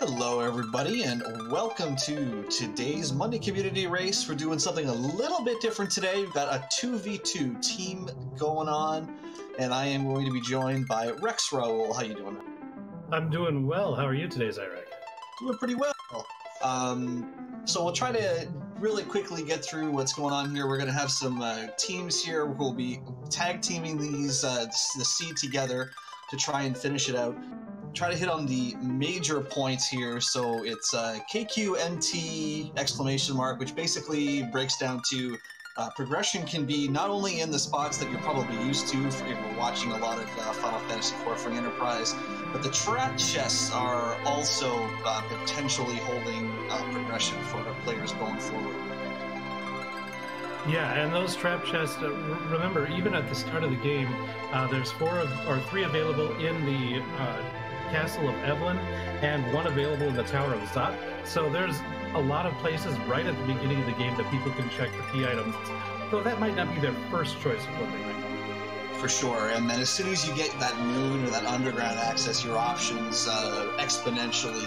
Hello, everybody, and welcome to today's Monday Community Race. We're doing something a little bit different today. We've got a 2v2 team going on, and I am going to be joined by Rex Raoul. How you doing? I'm doing well. How are you today, Zyrek? Doing pretty well. So we'll try to really quickly get through what's going on here. We're going to have some teams here who will be tag teaming these the seed together to try and finish it out. Try to hit on the major points here. So it's KQNT exclamation mark, which basically breaks down to progression can be not only in the spots that you're probably used to if you're watching a lot of Final Fantasy IV for Enterprise, but the trap chests are also potentially holding progression for our players going forward. Yeah, and those trap chests, remember, even at the start of the game, there's three available in the Castle of Evelyn and one available in the Tower of Zot. So there's a lot of places right at the beginning of the game that people can check for key items, though that might not be their first choice of what they might. For sure, and then as soon as you get that moon or that underground access, your options exponentially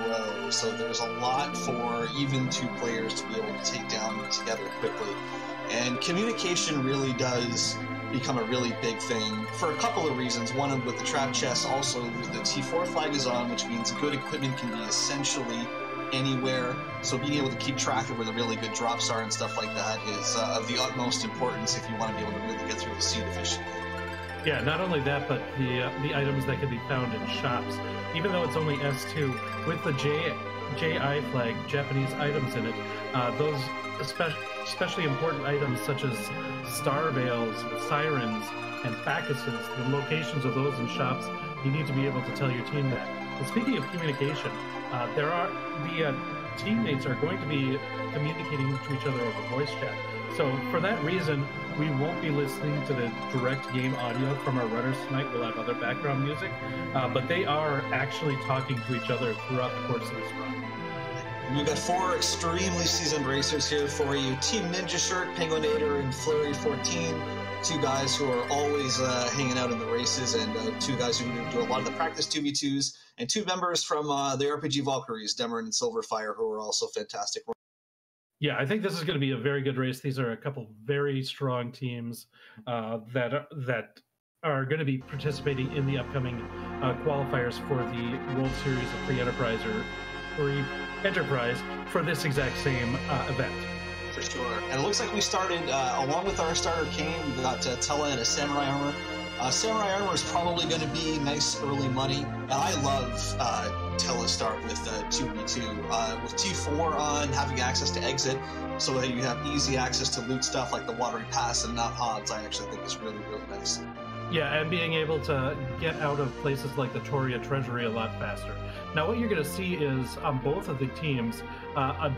grow. So there's a lot for even two players to be able to take down together quickly. And communication really does become a really big thing for a couple of reasons. One, with the trap chest, also the T4 flag is on, which means good equipment can be essentially anywhere. So being able to keep track of where the really good drops are and stuff like that is of the utmost importance if you want to be able to really get through the seed efficiently. Yeah, not only that, but the items that can be found in shops, even though it's only S2, with the JI flag, Japanese items in it, those especially important items such as star veils, sirens, and Bacchuses, the locations of those in shops, you need to be able to tell your team that. And speaking of communication, the teammates are going to be communicating to each other over voice chat. So for that reason, we won't be listening to the direct game audio from our runners tonight. We'll have other background music, but they are actually talking to each other throughout the course of this run. We've got four extremely seasoned racers here for you. Team Ninja Shirt, Penguinator, and Flurry 14. Two guys who are always hanging out in the races, and two guys who do a lot of the practice 2v2s, and two members from the RPG Valkyries, Demerin and Silverfire, who are also fantastic. Yeah, I think this is going to be a very good race. These are a couple very strong teams that are going to be participating in the upcoming qualifiers for the World Series of Free Enterprise or Enterprise for this exact same event. For sure. And it looks like we started, along with our starter Kane, we got Tella and a Samurai Armor. Samurai Armor is probably going to be nice early money. And I love Tella's start with 2v2. With T4 on, having access to exit, so that you have easy access to loot stuff like the Watery Pass and not Hobbs, I actually think is really, really nice. Yeah, and being able to get out of places like the Toria Treasury a lot faster. Now, what you're going to see is on both of the teams a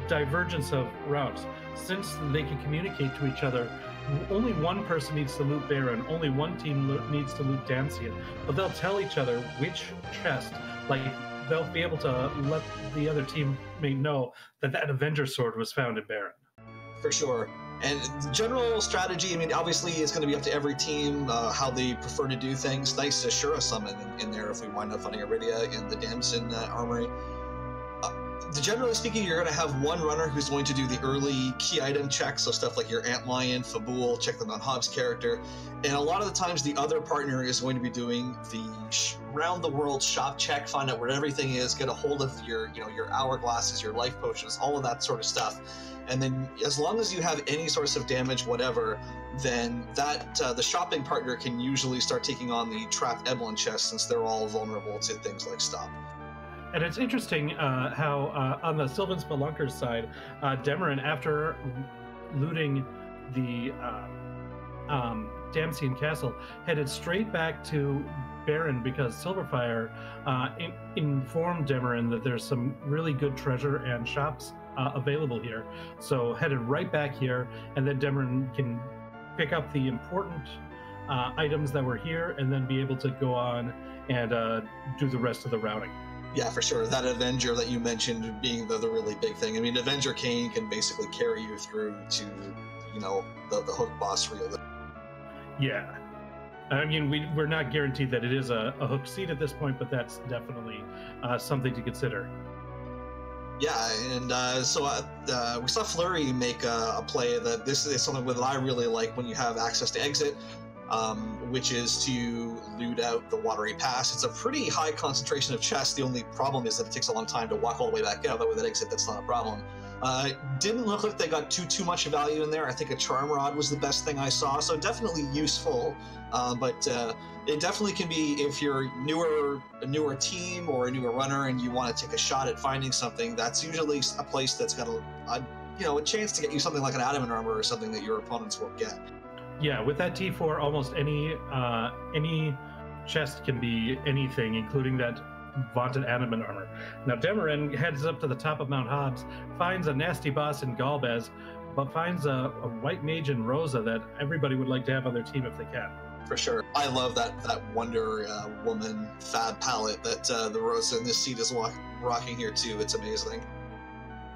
divergence of routes. Since they can communicate to each other, only one person needs to loot Baron, only one team needs to loot Damsian, but they'll tell each other which chest, like they'll be able to let the other teammate know that that Avenger sword was found in Baron. For sure. And the general strategy, I mean, obviously it's going to be up to every team how they prefer to do things. Nice Shura summon in there if we wind up finding Iridia in the Damson Armory. Generally speaking, you're going to have one runner who's going to do the early key item checks, so stuff like your Antlion, Fabul, check them on Hobbs' character. And a lot of the times the other partner is going to be doing the round-the-world shop check, find out where everything is, get a hold of your hourglasses, your life potions, all of that sort of stuff. And then as long as you have any source of damage, whatever, then that the shopping partner can usually start taking on the trapped Evelyn chest, since they're all vulnerable to things like stop. And it's interesting how on the Sylvan Spelunker's side, Demerin, after looting the Damsian Castle, headed straight back to Baron because Silverfire informed Demerin that there's some really good treasure and shops available here. So headed right back here, and then Demerin can pick up the important items that were here and then be able to go on and do the rest of the routing. Yeah, for sure. That Avenger that you mentioned being the really big thing. I mean, Avenger Kane can basically carry you through to, the hook boss reel. Yeah. I mean, we're not guaranteed that it is a hook seat at this point, but that's definitely something to consider. Yeah, and we saw Flurry make a play that this is something that I really like when you have access to exit, which is to loot out the watery pass. It's a pretty high concentration of chests. The only problem is that it takes a long time to walk all the way back out. That with that exit, that's not a problem. Didn't look like they got too much value in there. I think a charm rod was the best thing I saw, so definitely useful. But it definitely can be, if you're a newer team or a newer runner and you want to take a shot at finding something, that's usually a place that's got a chance to get you something like an adamant armor or something that your opponents won't get. Yeah, with that T4, almost any chest can be anything, including that vaunted adamant armor. Now Demarin heads up to the top of Mount Hobbs, finds a nasty boss in Galbez, but finds a white mage in Rosa that everybody would like to have on their team if they can. For sure. I love that Wonder Woman fab palette that the Rosa in this seat is rocking here too. It's amazing.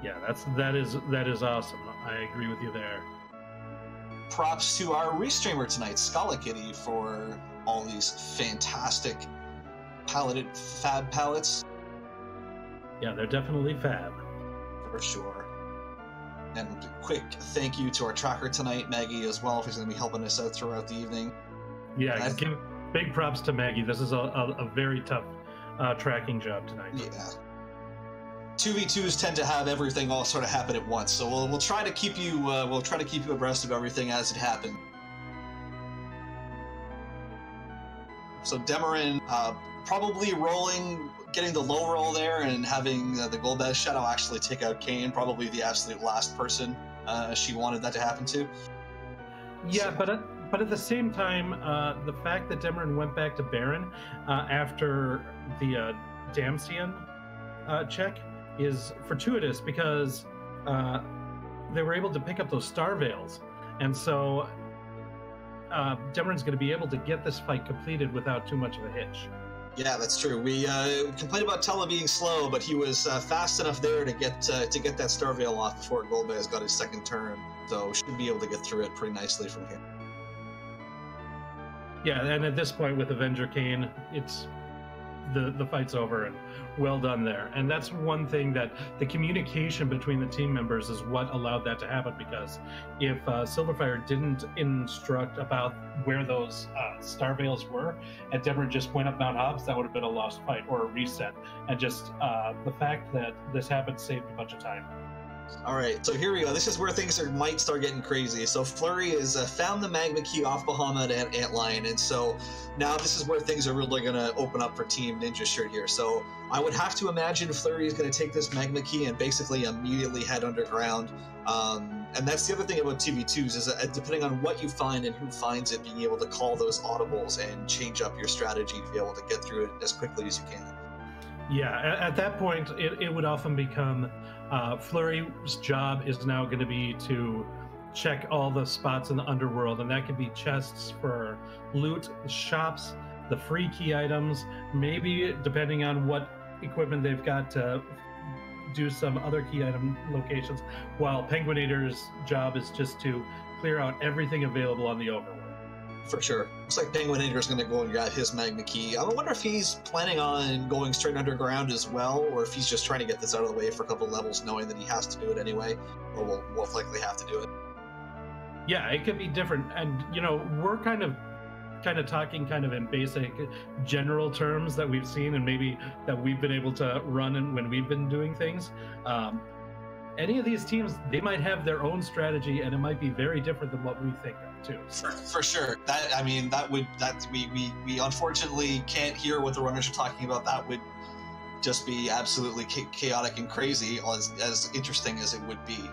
Yeah, that is awesome. I agree with you there. Props to our restreamer tonight, Scala Kitty, for all these fantastic paletted fab palettes. Yeah, they're definitely fab. For sure. And quick thank you to our tracker tonight, Maggie, as well, who's going to be helping us out throughout the evening. Yeah, give big props to Maggie. This is a very tough tracking job tonight. Yeah. 2v2s tend to have everything all sort of happen at once, so we'll try to keep you abreast of everything as it happened. So Demarin probably rolling, getting the low roll there, and having the Golbez Shadow actually take out Kane, probably the absolute last person she wanted that to happen to. Yeah, so. But at the same time, the fact that Demarin went back to Baron after the Damsian check is fortuitous, because they were able to pick up those Star Veils, and so Demarin's going to be able to get this fight completed without too much of a hitch. Yeah, that's true. We complained about Tella being slow, but he was fast enough there to get that Star Veil off before Golbez got his second turn, so should be able to get through it pretty nicely from here. Yeah, and at this point with Avenger Kane, it's the fight's over, and well done there. And that's one thing, that the communication between the team members is what allowed that to happen, because if Silverfire didn't instruct about where those Star Veils were, and Demarin just went up Mount Hobbs, that would have been a lost fight or a reset. And just the fact that this happened saved a bunch of time. All right, so here we go. This is where things might start getting crazy. So Flurry has found the Magma Key off Bahamut and Antlion, and so now this is where things are really going to open up for Team Ninja Shirt here. So I would have to imagine Flurry is going to take this Magma Key and basically immediately head underground. And that's the other thing about TV2s, is that depending on what you find and who finds it, being able to call those audibles and change up your strategy to be able to get through it as quickly as you can. Yeah, at that point, it would often become Flurry's job is now going to be to check all the spots in the underworld, and that could be chests for loot, shops, the free key items, maybe depending on what equipment they've got to do some other key item locations, while Penguinator's job is just to clear out everything available on the overworld. For sure. Looks like Penguinator's going to go and grab his Magma Key. I wonder if he's planning on going straight underground as well, or if he's just trying to get this out of the way for a couple levels, knowing that he has to do it anyway, or will most likely have to do it. Yeah, it could be different. And, you know, we're kind of talking kind of in basic general terms that we've seen and maybe that we've been able to run and when we've been doing things. Any of these teams, they might have their own strategy, and it might be very different than what we think of too. For sure. We unfortunately can't hear what the runners are talking about. That would just be absolutely chaotic and crazy, as interesting as it would be.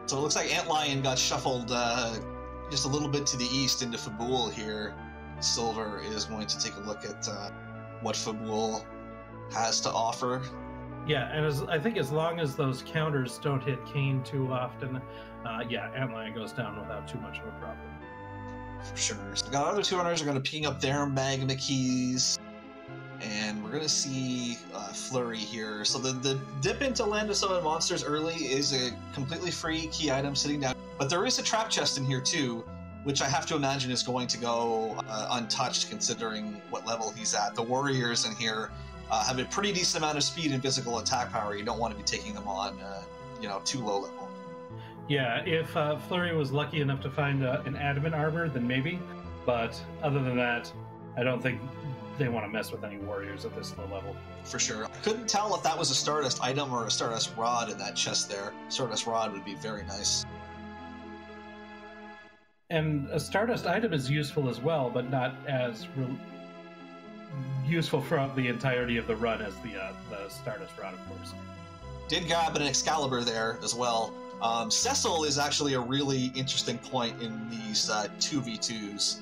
So it looks like Antlion got shuffled just a little bit to the east into Fabul here. Silver is going to take a look at what Fabul has to offer. Yeah, and I think as long as those counters don't hit Kane too often, Antlion goes down without too much of a problem. For sure. So the other two runners are going to ping up their Magma Keys, and we're going to see Flurry here. So the dip into Land of Summon Monsters early is a completely free key item sitting down. But there is a trap chest in here too, which I have to imagine is going to go untouched considering what level he's at. The warriors in here have a pretty decent amount of speed and physical attack power. You don't want to be taking them on, too low level. Yeah, if Flurry was lucky enough to find an adamant armor, then maybe. But other than that, I don't think they want to mess with any warriors at this low level. For sure. I couldn't tell if that was a Stardust item or a Stardust rod in that chest there. Stardust rod would be very nice. And a Stardust item is useful as well, but not as useful throughout the entirety of the run as the Stardust rod, of course. Did grab an Excalibur there as well. Cecil is actually a really interesting point in these 2v2s.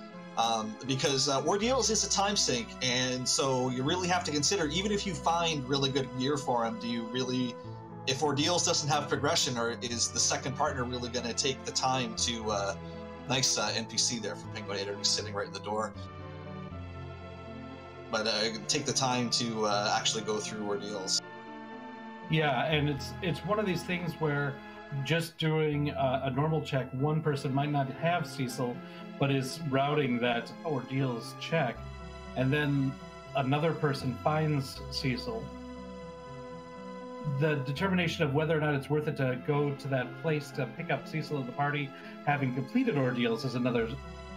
Because Ordeals is a time sink, and so you really have to consider, even if you find really good gear for him, if Ordeals doesn't have progression, or is the second partner really going to take the time to, nice NPC there for Penguinator, who's sitting right in the door, but take the time to actually go through Ordeals. Yeah, and it's one of these things where just doing a normal check, one person might not have Cecil, but is routing that Ordeals check, and then another person finds Cecil. The determination of whether or not it's worth it to go to that place to pick up Cecil of the party, having completed Ordeals, is another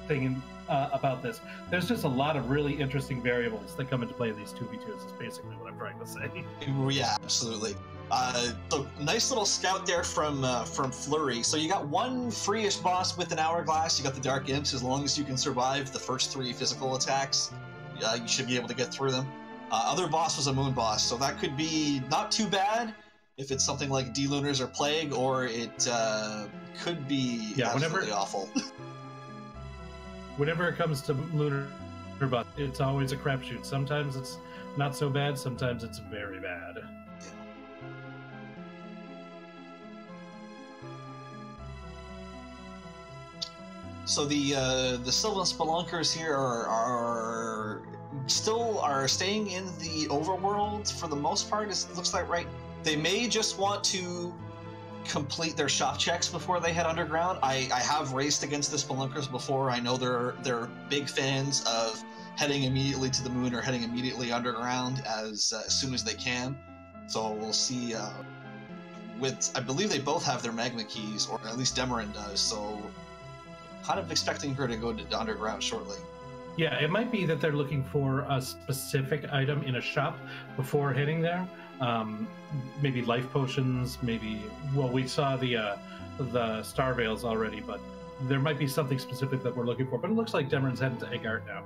thing about this. There's just a lot of really interesting variables that come into play in these 2v2s, is basically what I'm trying to say. Yeah, absolutely. So nice little scout there from Flurry. So you got one free-ish boss with an hourglass. You got the Dark Imps. As long as you can survive the first 3 physical attacks, you should be able to get through them. Other boss was a moon boss, so that could be not too bad if it's something like D-Lunars or Plague, or it could be absolutely awful. Whenever it comes to lunar boss, it's always a crapshoot. Sometimes it's not so bad, sometimes it's very bad. So the Sylvan Spelunkers here are staying in the overworld for the most part. It looks like, right? They may just want to complete their shop checks before they head underground. I have raced against the Spelunkers before. I know they're big fans of heading immediately to the moon or heading immediately underground as soon as they can. So we'll see. I believe they both have their magma keys, or at least Demarin does. So kind of expecting her to go to underground shortly. Yeah, it might be that they're looking for a specific item in a shop before heading there. Maybe life potions, maybe... Well, we saw the Star Veils already, but there might be something specific that we're looking for. But it looks like Demarin's heading to Eggart now.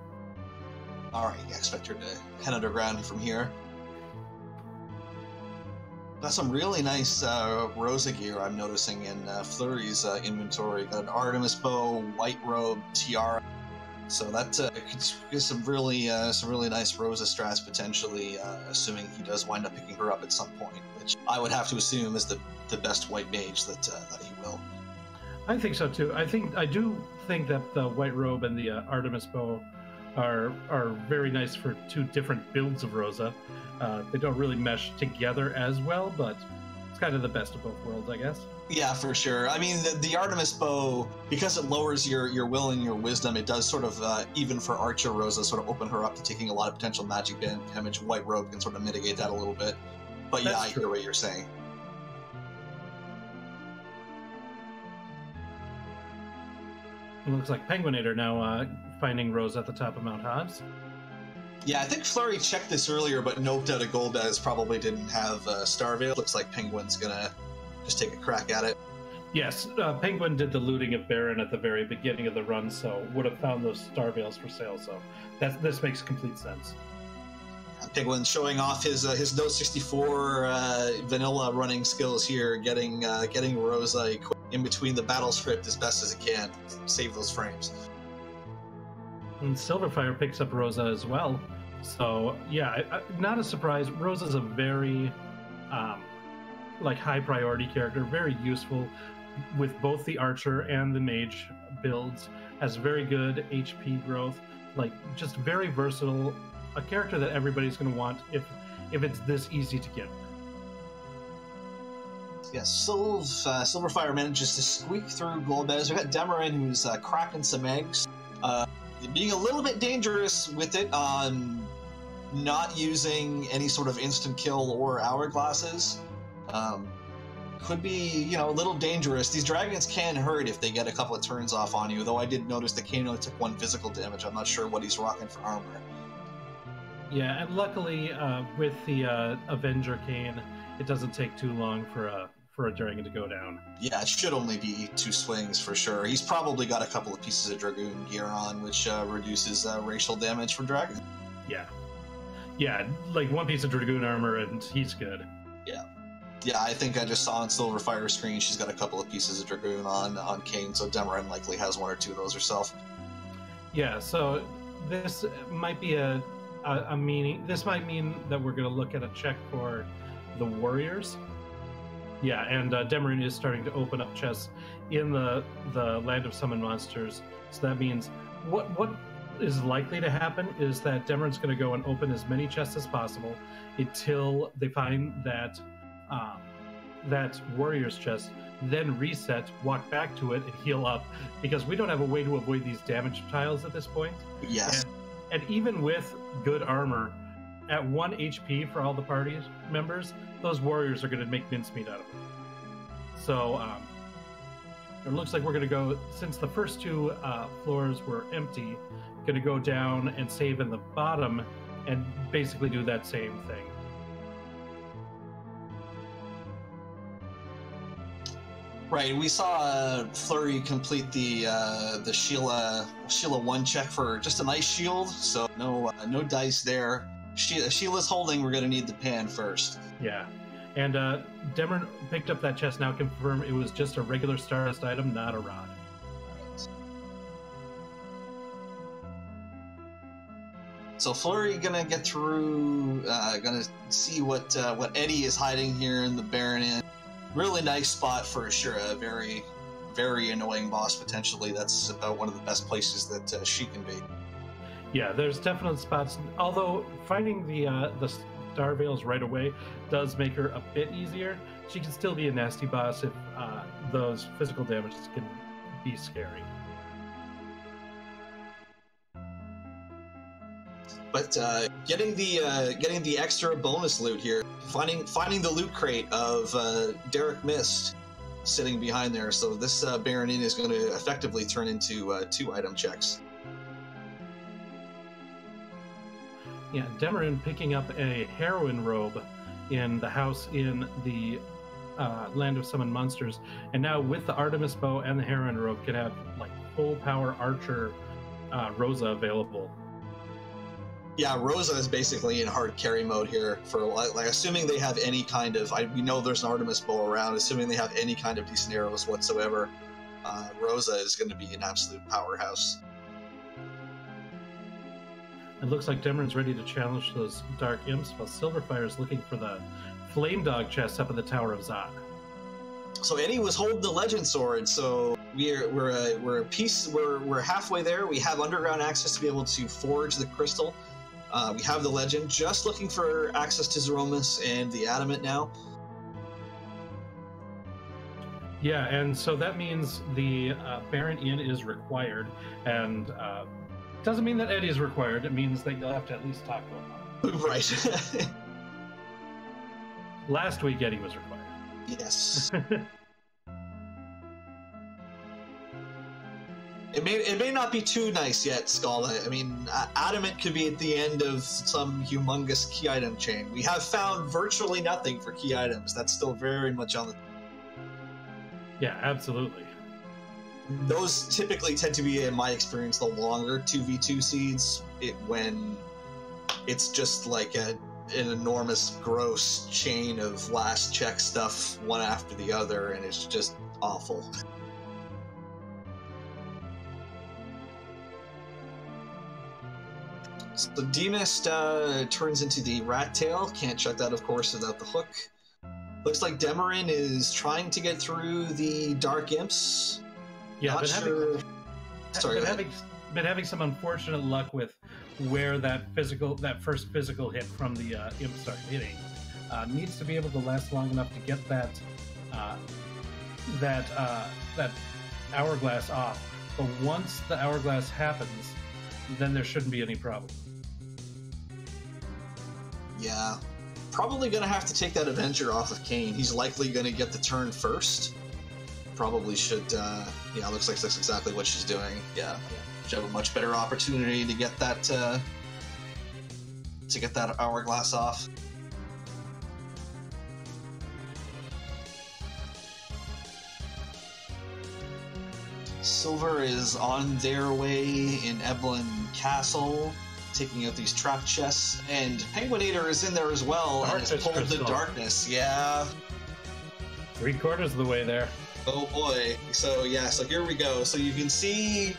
Alright, I expect her to head underground from here. Got some really nice Rosa gear I'm noticing in Flurry's inventory. Got an Artemis bow, white robe, tiara. So that could get some really nice Rosa strats potentially, assuming he does wind up picking her up at some point, which I would have to assume is the best white mage that he will. I think so too. I do think that the white robe and the Artemis bow are very nice for 2 different builds of Rosa. They don't really mesh together as well, but it's kind of the best of both worlds, I guess. Yeah, for sure. I mean, the Artemis bow, because it lowers your will and your wisdom, it does sort of, even for Archer Rosa, sort of open her up to taking a lot of potential magic damage. White robe can sort of mitigate that a little bit. But yeah, I hear what you're saying. It looks like Penguinator now finding Rose at the top of Mount Hobbs. Yeah, I think Flurry checked this earlier, but noped out of Golbez probably didn't have Star Veil. Looks like Penguin's gonna just take a crack at it. Yes, Penguin did the looting of Baron at the very beginning of the run, so would have found those Star Veils for sale, so this makes complete sense. Penguin showing off his Note 64 vanilla running skills here, getting Rosa in between the battle script as best as it can, save those frames. And Silverfire picks up Rosa as well, so yeah, not a surprise. Rosa's a very high priority character, very useful with both the archer and the mage builds, has very good HP growth, just very versatile, a character that everybody's going to want if it's this easy to get. Yeah, Silverfire manages to squeak through Golbez. We've got Demarin, who's cracking some eggs, being a little bit dangerous with it, not using any sort of instant kill or hourglasses. Could be, a little dangerous. These dragons can hurt if they get a couple of turns off on you, though I did notice that Kane only took 1 physical damage. I'm not sure what he's rocking for armor. Yeah, and luckily with the Avenger Kane, it doesn't take too long for a dragon to go down. Yeah, it should only be 2 swings for sure. He's probably got a couple of pieces of Dragoon gear on, which reduces racial damage for dragons. Yeah, like 1 piece of Dragoon armor and he's good. Yeah, I think I just saw on Silverfire's screen she's got a couple of pieces of Dragoon on Kane, so Demarin likely has 1 or 2 of those herself. Yeah, so this might be a meaning. This might mean that we're going to look at a check for the warriors. Yeah, and Demarin is starting to open up chests in the Land of Summon Monsters. So that means what is likely to happen is that Demarin's going to go and open as many chests as possible until they find that warrior's chest, then reset, walk back to it, and heal up, because we don't have a way to avoid these damage tiles at this point. Yes. And even with good armor, at 1 HP for all the party members, those warriors are going to make mincemeat out of them. So it looks like we're going to go, since the first 2 floors were empty, going to go down and save in the bottom and basically do that same thing. Right, we saw Flurry complete the Sheila 1 check for just an ice shield, so no dice there. Sheila's holding, we're going to need the pan first. Yeah, and Demarin picked up that chest, now confirm it was just a regular Stardust item, not a rod. So Flurry gonna get through, gonna see what Eddie is hiding here in the Baron Inn. Really nice spot for Ashura, very, very annoying boss potentially. That's about one of the best places that she can be. Yeah, there's definite spots, although finding the Star Veils right away does make her a bit easier. She can still be a nasty boss if those physical damages can be scary. But getting the extra bonus loot here, finding the loot crate of Derek Mist sitting behind there. So this Baron Inn is going to effectively turn into 2 item checks. Yeah, Demarin picking up a heroine robe in the house in the Land of Summon Monsters, and now with the Artemis bow and the heroine robe can have like full power archer Rosa available. Yeah, Rosa is basically in hard carry mode here for like assuming they have any kind of. We know there's an Artemis bow around. Assuming they have any kind of decent arrows whatsoever, Rosa is going to be an absolute powerhouse. It looks like Demarin's ready to challenge those Dark Imps, while Silverfire is looking for the Flame Dog chest up in the Tower of Zod. So Eddie was holding the Legend Sword, so we're halfway there. We have underground access to be able to forge the crystal. We have the Legend, just looking for access to Zeromus and the Adamant now. Yeah, and so that means the Baron Inn is required, and doesn't mean that Eddie is required. It means that you'll have to at least talk to him. Right. Last week, Eddie was required. Yes. It may not be too nice yet, Scala. I mean, Adamant could be at the end of some humongous key item chain. We have found virtually nothing for key items. That's still very much on the... Yeah, absolutely. Those typically tend to be, in my experience, the longer 2v2 seeds, when it's just like an enormous, gross chain of last check stuff, one after the other, and it's just awful. So D-Mist turns into the Rat Tail. Can't check that, of course, without the hook. Looks like Demarin is trying to get through the Dark Imps. Yeah, Not sure. Sorry, been having some unfortunate luck with where that first physical hit from the imp started hitting. Needs to be able to last long enough to get that hourglass off. But once the hourglass happens, then there shouldn't be any problem. Yeah, probably going to have to take that Avenger off of Kane. He's likely going to get the turn first. Probably should, yeah, looks like that's exactly what she's doing. Yeah, should have a much better opportunity to get that hourglass off. Silver is on their way in Eblin Castle, taking out these trap chests, and Penguinator is in there as well and has pulled the darkness. Yeah. 3/4 of the way there. Oh boy. So yeah, so here we go. So you can see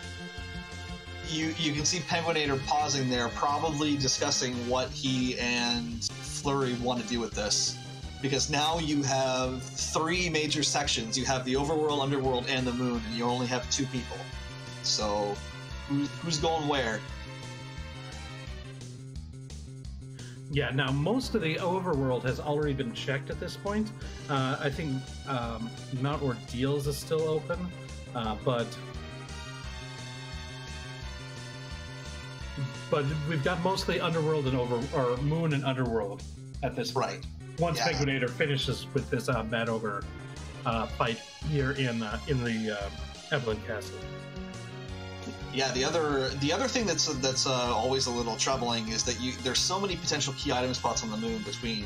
Penguinator pausing there, probably discussing what he and Flurry want to do with this. Because now you have 3 major sections. You have the overworld, underworld, and the moon, and you only have 2 people. So who's going where? Yeah, now most of the overworld has already been checked at this point. I think Mount Ordeals is still open, but we've got mostly underworld and moon and underworld at this point. Right. Once Penguinator finishes with this Mad Ogre fight here in the Evelyn Castle. Yeah, the other thing that's always a little troubling is that there's so many potential key item spots on the moon between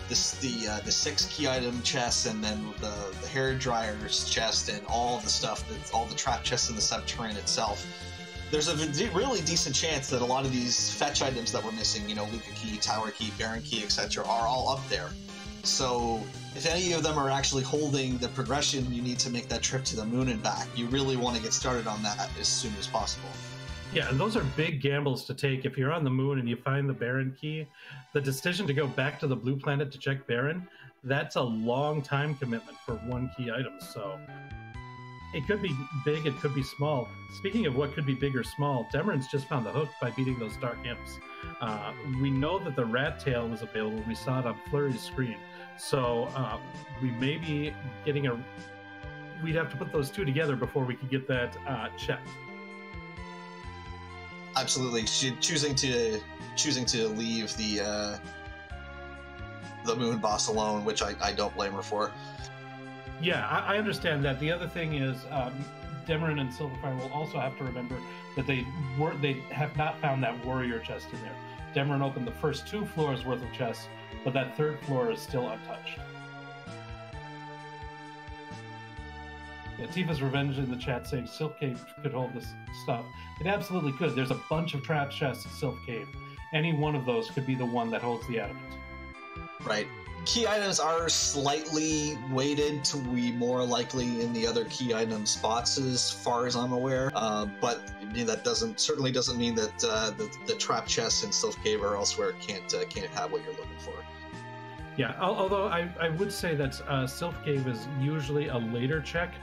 the 6 key item chests and then the hair dryer's chest and all the stuff, all the trap chests in the subterranean itself. There's a really decent chance that a lot of these fetch items that we're missing, Luca Key, Tower Key, Baron Key, etc., are all up there. So if any of them are actually holding the progression you need to make that trip to the moon and back, you really want to get started on that as soon as possible. Yeah, and those are big gambles to take. If you're on the moon and you find the Baron Key, the decision to go back to the blue planet to check Baron, that's a long time commitment for 1 key item. So it could be big, it could be small. Speaking of what could be big or small, Demeron's just found the hook by beating those dark imps. We know that the rat tail was available. We saw it on Flurry's screen. So we may be getting we'd have to put those 2 together before we could get that checked. Absolutely. Choosing to leave the moon boss alone, which I don't blame her for. Yeah, I understand that. The other thing is, Demeron and Silverfire will also have to remember that they have not found that warrior chest in there. Demeron opened the first 2 floors worth of chests, but that 3rd floor is still untouched. Yeah, Tifa's Revenge in the chat saying Sylph Cave could hold this stuff. It absolutely could. There's a bunch of trap chests at Sylph Cave. Any one of those could be the one that holds the adamant. Right. Key items are slightly weighted to be more likely in the other key item spots, as far as I'm aware. But that certainly doesn't mean that the trap chests in Sylph Cave or elsewhere can't have what you're looking for. Yeah, although I would say that Sylph Cave is usually a later check.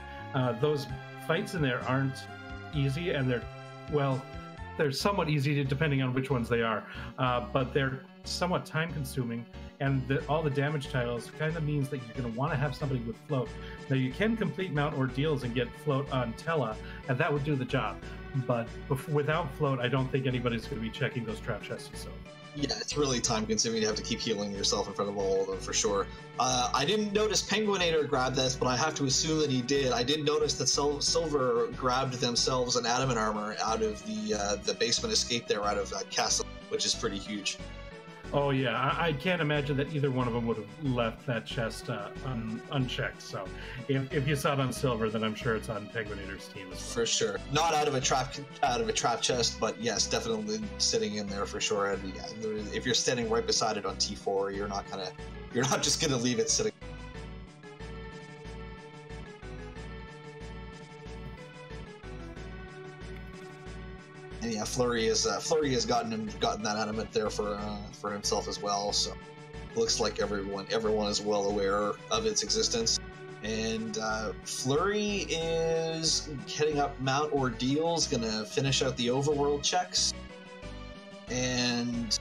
Those fights in there aren't easy, and they're somewhat easy depending on which ones they are, but they're somewhat time-consuming. And all the damage titles kind of means that you're going to want to have somebody with float. Now, you can complete Mount Ordeals and get float on Tella, and that would do the job. But without float, I don't think anybody's going to be checking those trap chests. So. Yeah, it's really time-consuming to have to keep healing yourself in front of all of them, for sure. I didn't notice Penguinator grabbed this, but I have to assume that he did. I did notice that Silver grabbed themselves an adamant armor out of the basement escape there, out of that castle, which is pretty huge. Oh yeah, I can't imagine that either one of them would have left that chest unchecked. So if you saw it on Silver, then I'm sure it's on Penguinator's team as well. For sure, not out of a trap chest, but yes, definitely sitting in there for sure. And yeah, if you're standing right beside it on T4, you're not just gonna leave it sitting. And yeah, Flurry has gotten that adamant there for himself as well. So looks like everyone is well aware of its existence, And Flurry is heading up Mount Ordeal's, gonna finish out the overworld checks. And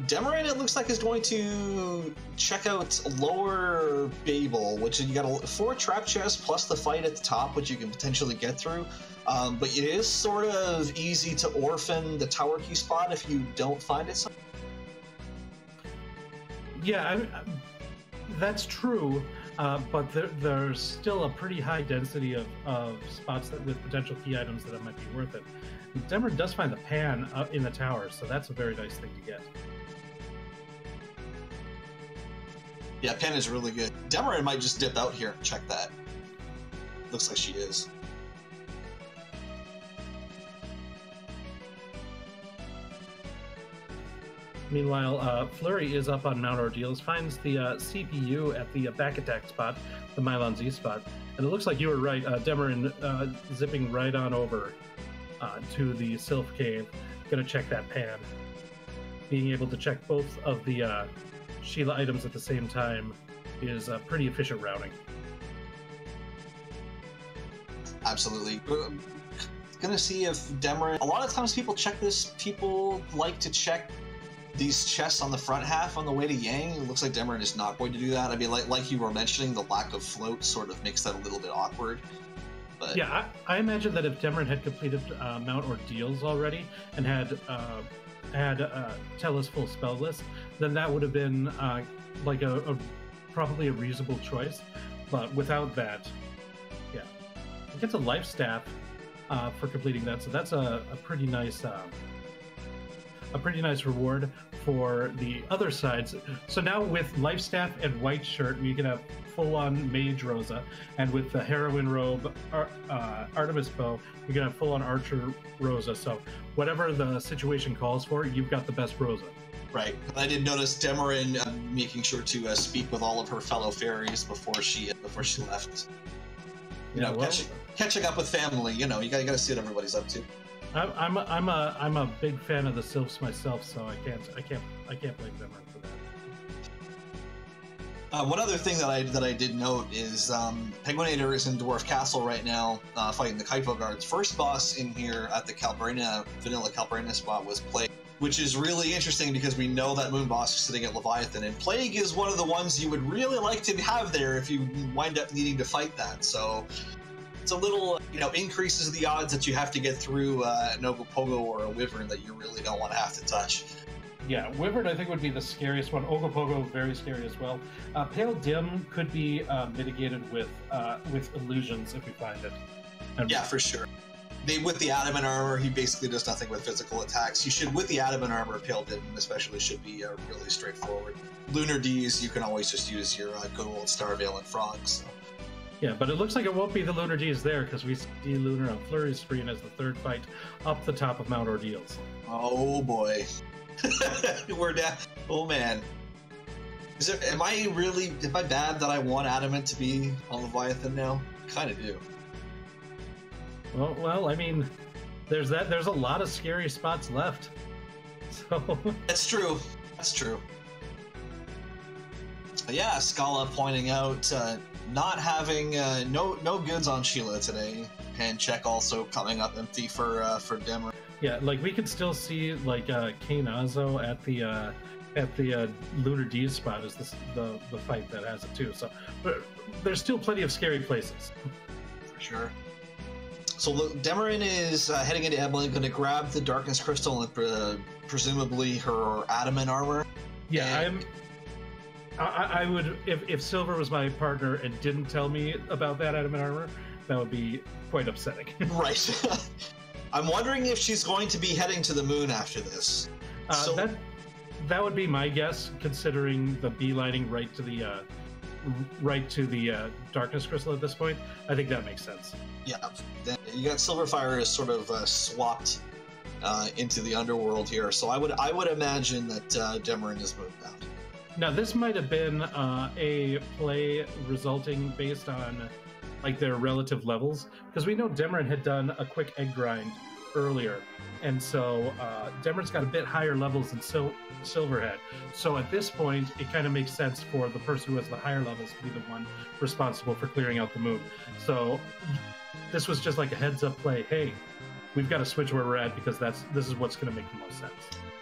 Demarin, it looks like, is going to check out Lower Babel, which you got 4 trap chests plus the fight at the top, which you can potentially get through. But it is sort of easy to orphan the tower key spot if you don't find it. Yeah, that's true. But there's still a pretty high density of spots with potential key items that it might be worth it. Demarin does find the pan in the tower, so that's a very nice thing to get. Yeah, pan is really good. Demarin might just dip out here and check that. Looks like she is. Meanwhile, Flurry is up on Mount Ordeals, finds the CPU at the back attack spot, the Mylon Z spot, and it looks like you were right. Demarin zipping right on over to the Sylph Cave, gonna check that pan. Being able to check both of the Sheila items at the same time is pretty efficient routing. Absolutely. Gonna see if Demarin... A lot of times people check this, people like to check these chests on the front half on the way to Yang. It looks like Demarin is not going to do that. I mean, like you were mentioning, the lack of float sort of makes that a little bit awkward. But yeah, I imagine that if Demarin had completed Mount Ordeals already and had Tella's full spell list, then that would have been like probably a reasonable choice. But without that, yeah, it gets a life staff for completing that, so that's a pretty nice reward for the other sides. So now with life staff and white shirt, we can have full-on mage Rosa, and with the heroine robe, Artemis bow, you can have full-on archer Rosa. So whatever the situation calls for, you've got the best Rosa. Right. I did notice Demarin making sure to speak with all of her fellow fairies before she left. You know, catching up with family. You know, you gotta see what everybody's up to. I'm a big fan of the Sylphs myself, so I can't blame Demarin for that. One other thing that I did note is Penguinator is in Dwarf Castle right now, fighting the Kaipo Guards. First boss in here at the vanilla Calbrena spot was Plague, which is really interesting because we know that Moon boss is sitting at Leviathan, and Plague is one of the ones you would really like to have there if you wind up needing to fight that. So it's a little, increases the odds that you have to get through an Ogopogo or a Wyvern that you really don't want to have to touch. Yeah, Wyvern I think would be the scariest one. Ogopogo, very scary as well. Pale Dim could be mitigated with illusions if we find it. Yeah, for sure. With the Adamant armor, he basically does nothing with physical attacks. With the Adamant armor, Pale Dim especially should be really straightforward. Lunar D's, you can always just use your good old Starveil and Frogs. So. Yeah, but it looks like it won't be the Lunar D's there because we see Lunar on Flurry's screen as the third fight up the top of Mount Ordeals. Oh boy. We're down. Oh man. Am I bad that I want Adamant to be on Leviathan now? Kind of do. Well, I mean, there's a lot of scary spots left. So That's true. Yeah, Scala pointing out not having no goods on Sheila today. Hand check also coming up empty for Demarin. Yeah, like we could still see like Kainazo at the Lunar D spot is the fight that has it too. So but there's still plenty of scary places. For sure. So Demarin is heading into Eblan, going to grab the Darkness Crystal and presumably her Adamant armor. Yeah, I would if Silver was my partner and didn't tell me about that Adamant armor, that would be quite upsetting. Right. I'm wondering if she's going to be heading to the moon after this. That would be my guess, considering the beelining right to the Darkness Crystal at this point. I think that makes sense. Yeah, you got Silverfire is sort of swapped into the underworld here, so I would imagine that Demarin is moonbound. Now, this might have been a play resulting based on like their relative levels, because we know Demarin had done a quick egg grind earlier. And so Demeron's got a bit higher levels than Silverhead. So at this point, it kind of makes sense for the person who has the higher levels to be the one responsible for clearing out the moon. So this was just like a heads-up play. Hey, we've got to switch where we're at because this is what's going to make the most sense.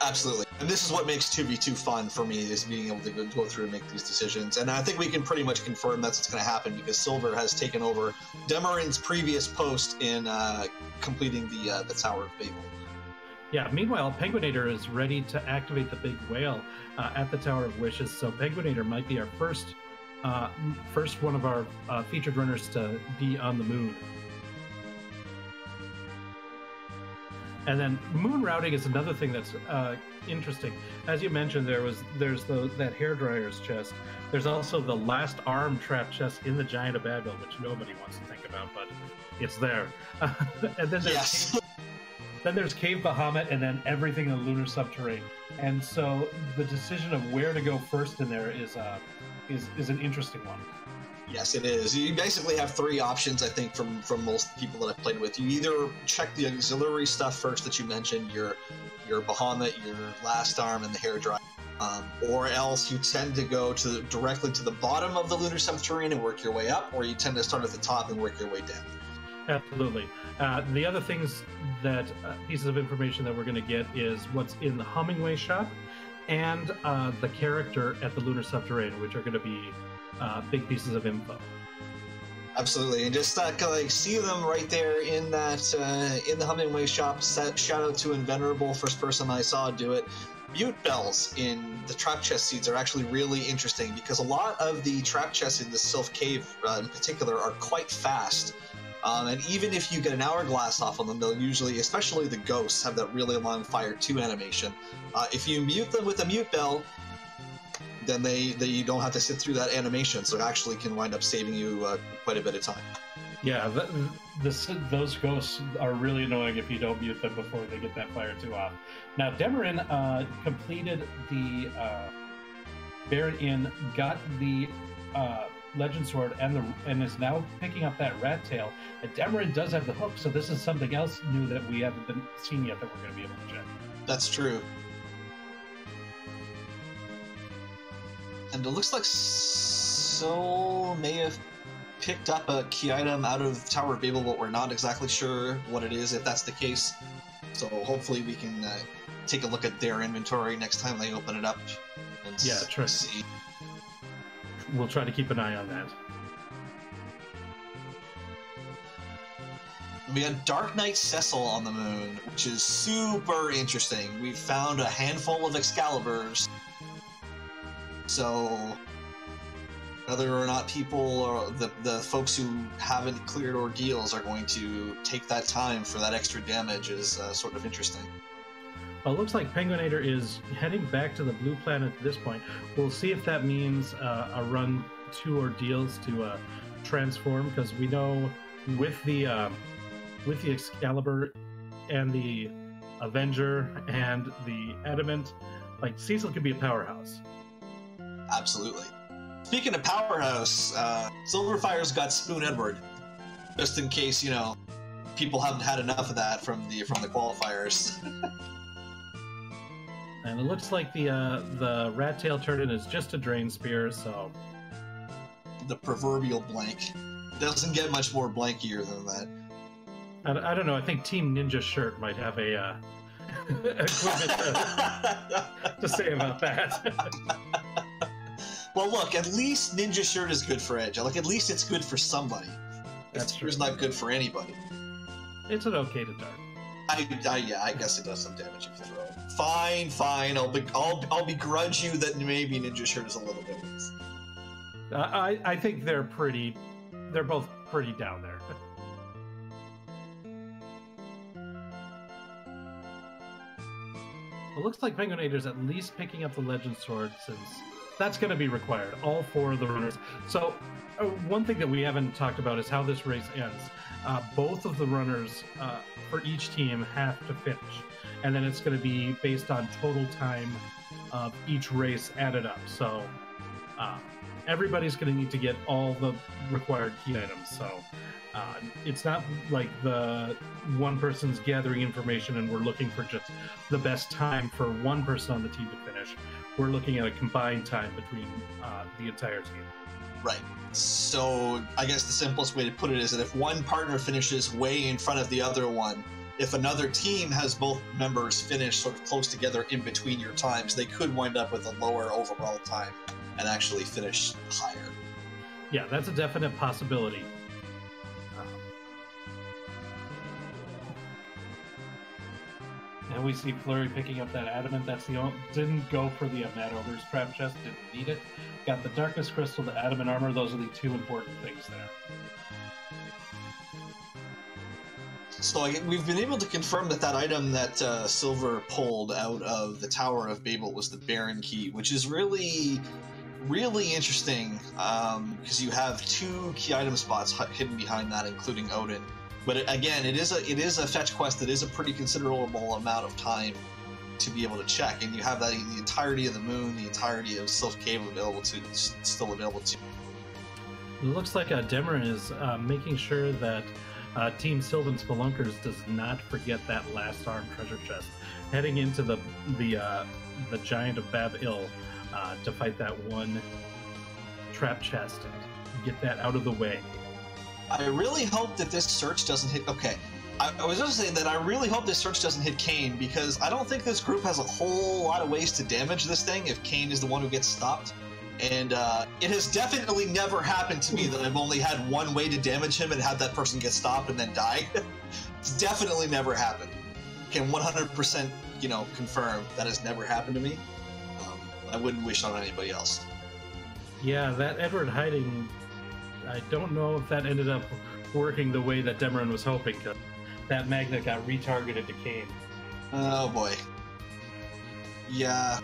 Absolutely. And this is what makes 2v2 fun for me, is being able to go through and make these decisions. And I think we can pretty much confirm that's what's going to happen because Silver has taken over Demeron's previous post in completing the Tower of Babel. Yeah, meanwhile, Penguinator is ready to activate the big whale at the Tower of Wishes. So Penguinator might be our first one of our featured runners to be on the moon. And then moon routing is another thing that's interesting. As you mentioned, there's that hairdryer's chest. There's also the last arm trap chest in the Giant of Babel, which nobody wants to think about, but it's there. And then there's Then there's Cave Bahamut, and then everything in the lunar subterranean. And so the decision of where to go first in there is an interesting one. Yes, it is. You basically have three options, I think, from most people that I've played with. You either check the auxiliary stuff first that you mentioned, your Bahamut, your last arm, and the hairdryer. Or else you tend to go directly to the bottom of the lunar subterranean and work your way up, or you tend to start at the top and work your way down. Absolutely. The other things pieces of information that we're going to get is what's in the Hummingway shop and the character at the lunar subterranean, which are going to be big pieces of info. Absolutely, and just see them right there in that in the Hummingway shop. Shout out to Invenerable, first person I saw do it. Mute bells in the trap chest seeds are actually really interesting because a lot of the trap chests in the Sylph Cave in particular are quite fast. And even if you get an hourglass off of them, they'll usually, especially the ghosts, have that really long Fire 2 animation. If you mute them with a mute bell, then you don't have to sit through that animation, so it actually can wind up saving you quite a bit of time. Yeah, those ghosts are really annoying if you don't mute them before they get that Fire 2 off. Now, Demeron completed the Baron Inn, got the Legend Sword, and is now picking up that rat tail. And Demeron does have the hook, so this is something else new that we haven't seen yet that we're going to be able to check. That's true. And it looks like Sol may have picked up a key item out of Tower of Babel, but we're not exactly sure what it is, if that's the case. So hopefully we can take a look at their inventory next time they open it up and see. We'll try to keep an eye on that. We had Dark Knight Cecil on the moon, which is super interesting. We found a handful of Excaliburs. So whether or not people or the folks who haven't cleared ordeals are going to take that time for that extra damage is sort of interesting. Well, it looks like Penguinator is heading back to the blue planet at this point. We'll see if that means a run 2 ordeals to transform, because we know with the Excalibur and the Avenger and the Adamant, like, Cecil could be a powerhouse. Absolutely. Speaking of powerhouse, Silverfire's got Spoon Edward, just in case people haven't had enough of that from the qualifiers. And it looks like the Rat Tail Turtle is just a Drain Spear, so the proverbial blank. Doesn't get much more blankier than that. I don't know. I think Team Ninja Shirt might have a equipment to say about that. Well, look, at least Ninja Shirt is good for Edge. Like, at least it's good for somebody. That's true. It's not good for anybody. It's an okay to dart. I guess it does some damage if you throw it. Fine. I'll begrudge you that maybe Ninja Shirt is a little bit worse. I think they're both pretty down there. It looks like Penguinator's at least picking up the Legend Sword, since that's going to be required. All 4 of the runners. So one thing that we haven't talked about is how this race ends. Both of the runners for each team have to finish, and then it's going to be based on total time of each race added up. So everybody's going to need to get all the required key items. So it's not like the one person's gathering information and we're looking for just the best time for one person on the team to finish. We're looking at a combined time between the entire team. Right. So I guess the simplest way to put it is that if one partner finishes way in front of the other one, if another team has both members finish sort of close together in between your times, they could wind up with a lower overall time and actually finish higher. Yeah, that's a definite possibility. And we see Flurry picking up that adamant. That's the only, didn't go for the Mad Ogre's trap chest, didn't need it. Got the Darkness Crystal, the adamant armor. Those are the two important things there. So we've been able to confirm that that item that Silver pulled out of the Tower of Babel was the Baron Key, which is really, really interesting because you have two key item spots hidden behind that, including Odin. But again, it is a fetch quest that is a pretty considerable amount of time to be able to check, and you have that the entirety of the moon, the entirety of Sylph Cave still available to you. It looks like Demarin is making sure that Team Sylvan Spelunkers does not forget that last arm treasure chest, heading into the Giant of Bab-Il to fight that one trap chest and get that out of the way. I really hope that this search doesn't hit... Okay, I was just saying that I really hope this search doesn't hit Kane, because I don't think this group has a whole lot of ways to damage this thing if Kane is the one who gets stopped. And it has definitely never happened to me that I've only had one way to damage him and have that person get stopped and then die. It's definitely never happened. Can 100%, confirm that has never happened to me. I wouldn't wish on anybody else. Yeah, that Edward hiding... I don't know if that ended up working the way that Demarin was hoping, because that magnet got retargeted to Kane. Oh boy. Yeah.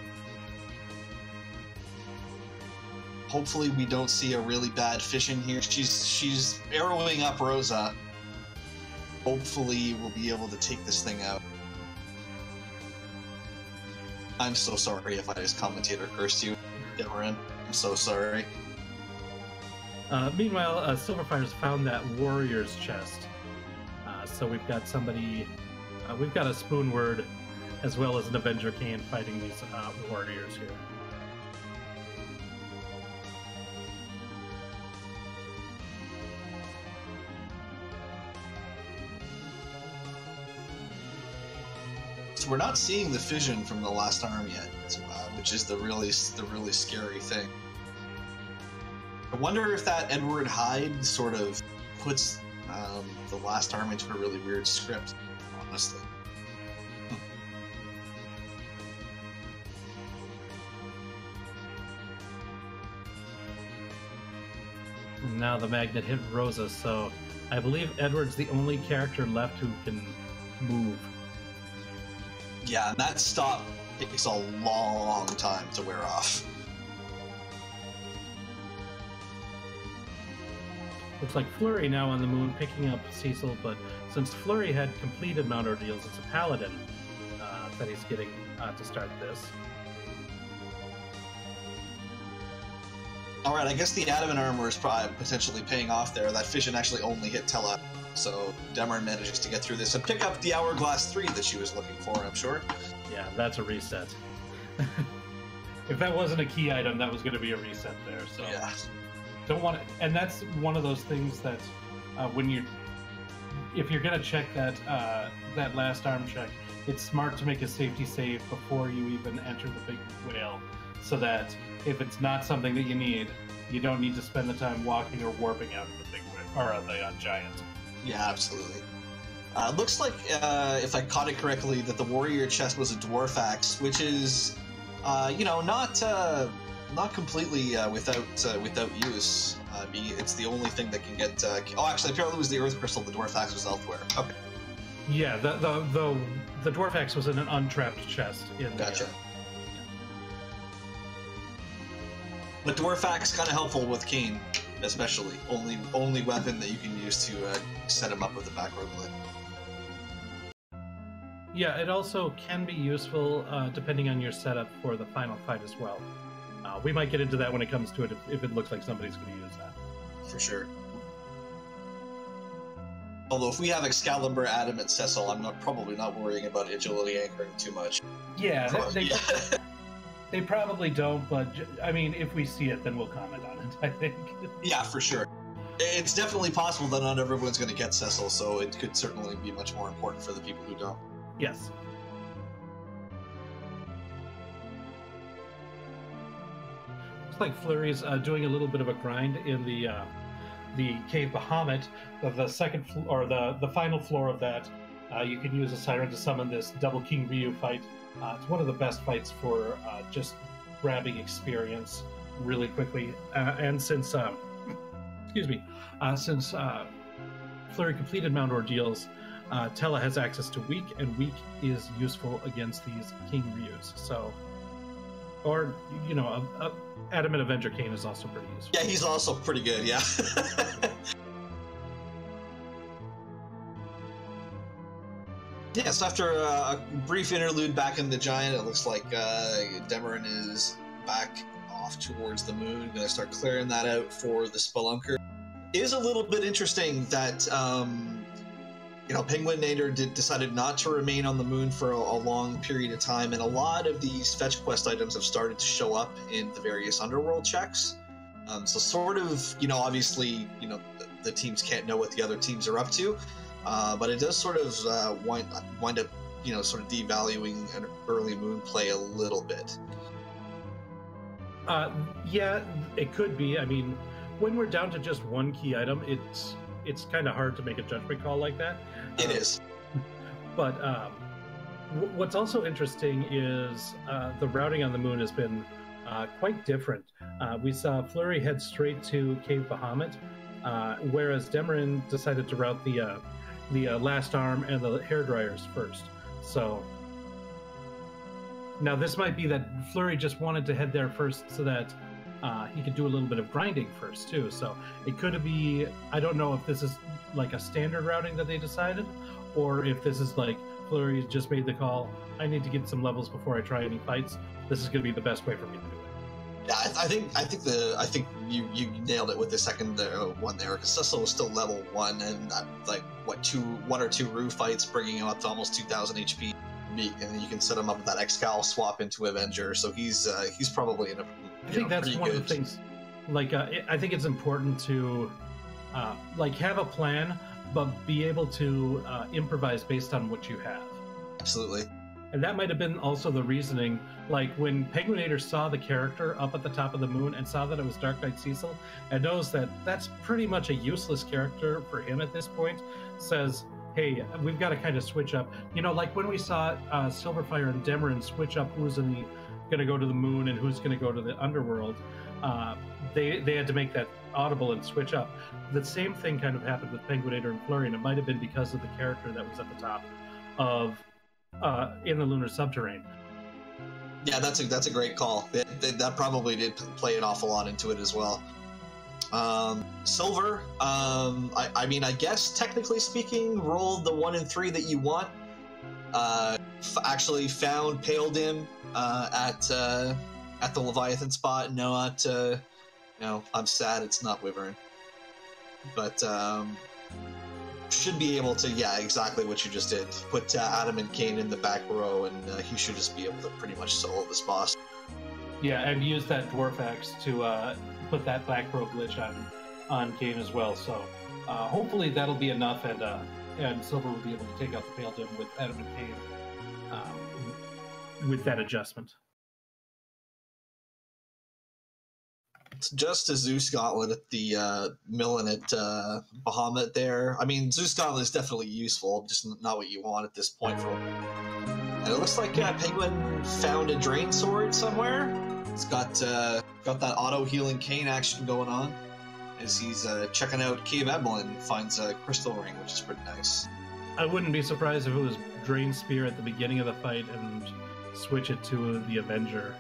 Hopefully we don't see a really bad fission here. She's arrowing up Rosa. Hopefully we'll be able to take this thing out. I'm so sorry if I just commentator cursed you, Demarin. I'm so sorry. Meanwhile, Silverfire's found that warrior's chest. So we've got somebody, we've got a Spoonword as well as an Avenger Kane fighting these warriors here. So we're not seeing the fission from the last arm yet, which is the really scary thing. I wonder if that Edward hide sort of puts the last arm into a really weird script, honestly. And now the magnet hit Rosa, so I believe Edward's the only character left who can move. Yeah, and that stop takes a long time to wear off. Looks like Flurry now on the moon picking up Cecil, but since Flurry had completed Mount Ordeals, it's a Paladin that he's getting to start this. Alright, I guess the adamant armor is probably potentially paying off there. That fission actually only hit Tella, so Demarin manages to get through this and pick up the Hourglass 3 that she was looking for, I'm sure. Yeah, that's a reset. If that wasn't a key item, that was going to be a reset there, so... Yeah. Don't want to, and that's one of those things that if you're gonna check that last arm check, it's smart to make a safety save before you even enter the big whale, so that if it's not something that you need, you don't need to spend the time walking or warping out of the big whale or the giant. Yeah, absolutely. Looks like if I caught it correctly, that the warrior chest was a dwarf axe, which is not completely without use. It's the only thing that can get. Actually, apparently it was the Earth Crystal. The Dwarf Axe was elsewhere. Okay. Yeah, the Dwarf Axe was in an untrapped chest. Gotcha. But Dwarf Axe kind of helpful with Kane, especially. Only weapon that you can use to set him up with a back row blade. Yeah, it also can be useful depending on your setup for the final fight as well. We might get into that when it comes to it if it looks like somebody's going to use that. For sure. Although if we have Excalibur, Adam, and Cecil, I'm probably not worrying about agility anchoring too much. Yeah, they probably don't, but I mean, if we see it, then we'll comment on it, I think. Yeah, for sure. It's definitely possible that not everyone's going to get Cecil, so it could certainly be much more important for the people who don't. Yes. Looks like Flurry's doing a little bit of a grind in the Cave Bahamut, the second or the final floor of that. You can use a siren to summon this double King Ryu fight. It's one of the best fights for just grabbing experience really quickly. And since since Flurry completed Mount Ordeals, Tella has access to Weak, and Weak is useful against these King Ryus. So, or Adamant Avenger Kane is also pretty useful. Yeah, he's also pretty good. Yeah. Yeah, so after a brief interlude back in the Giant, it looks like Demarin is back off towards the moon. Going to start clearing that out for the Spelunker. It is a little bit interesting that Penguinator decided not to remain on the moon for a long period of time, and a lot of these fetch quest items have started to show up in the various underworld checks. So sort of, obviously, the teams can't know what the other teams are up to. But it does sort of wind up, sort of devaluing an early moon play a little bit. Yeah, it could be. I mean, when we're down to just one key item, it's kind of hard to make a judgment call like that. It is. But what's also interesting is the routing on the moon has been quite different. We saw Flurry head straight to Cave Bahamut, whereas Demarin decided to route the last arm and the hair dryers first. So now this might be that Flurry just wanted to head there first so that he could do a little bit of grinding first too. So it could be, I don't know if this is like a standard routing that they decided, or if this is like Flurry just made the call, I need to get some levels before I try any fights. This is going to be the best way for me to do it. Yeah, I think you nailed it with the second one there, because Cecil was still level 1, and one or two Rue fights, bringing him up to almost 2,000 HP, and then you can set him up with that Excal swap into Avenger. So he's probably in a. I think that's one of the things. I think it's important to have a plan, but be able to improvise based on what you have. Absolutely. And that might have been also the reasoning, like when Penguinator saw the character up at the top of the moon and saw that it was Dark Knight Cecil, and knows that that's pretty much a useless character for him at this point, says, hey, we've got to kind of switch up. Like when we saw Silverfire and Demarin switch up who's going to go to the moon and who's going to go to the underworld, they had to make that audible and switch up. The same thing kind of happened with Penguinator and Flurry, and it might have been because of the character that was at the top of in the lunar subterrane. Yeah, that's a great call. That probably did play an awful lot into it as well. Silver, I guess technically speaking, rolled the 1 and 3 that you want. Actually found Pale Dim at the Leviathan spot. No, I'm sad it's not Wyvern, but should be able to, exactly what you just did. Put Adam and Kane in the back row, and he should just be able to pretty much solo this boss. Yeah, and use that Dwarf Axe to put that back row glitch on Kane as well. So hopefully that'll be enough, and Silver will be able to take out the Pale Dim with Adam and Kane with that adjustment. It's just a Zeus Gauntlet at the Millen at Bahamut there. I mean, Zeus Gauntlet is definitely useful, just not what you want at this point. And it looks like Penguin found a Drain Sword somewhere. It's got that auto-healing Kane action going on as he's checking out Cave Evelyn, finds a Crystal Ring, which is pretty nice. I wouldn't be surprised if it was Drain Spear at the beginning of the fight and switch it to the Avenger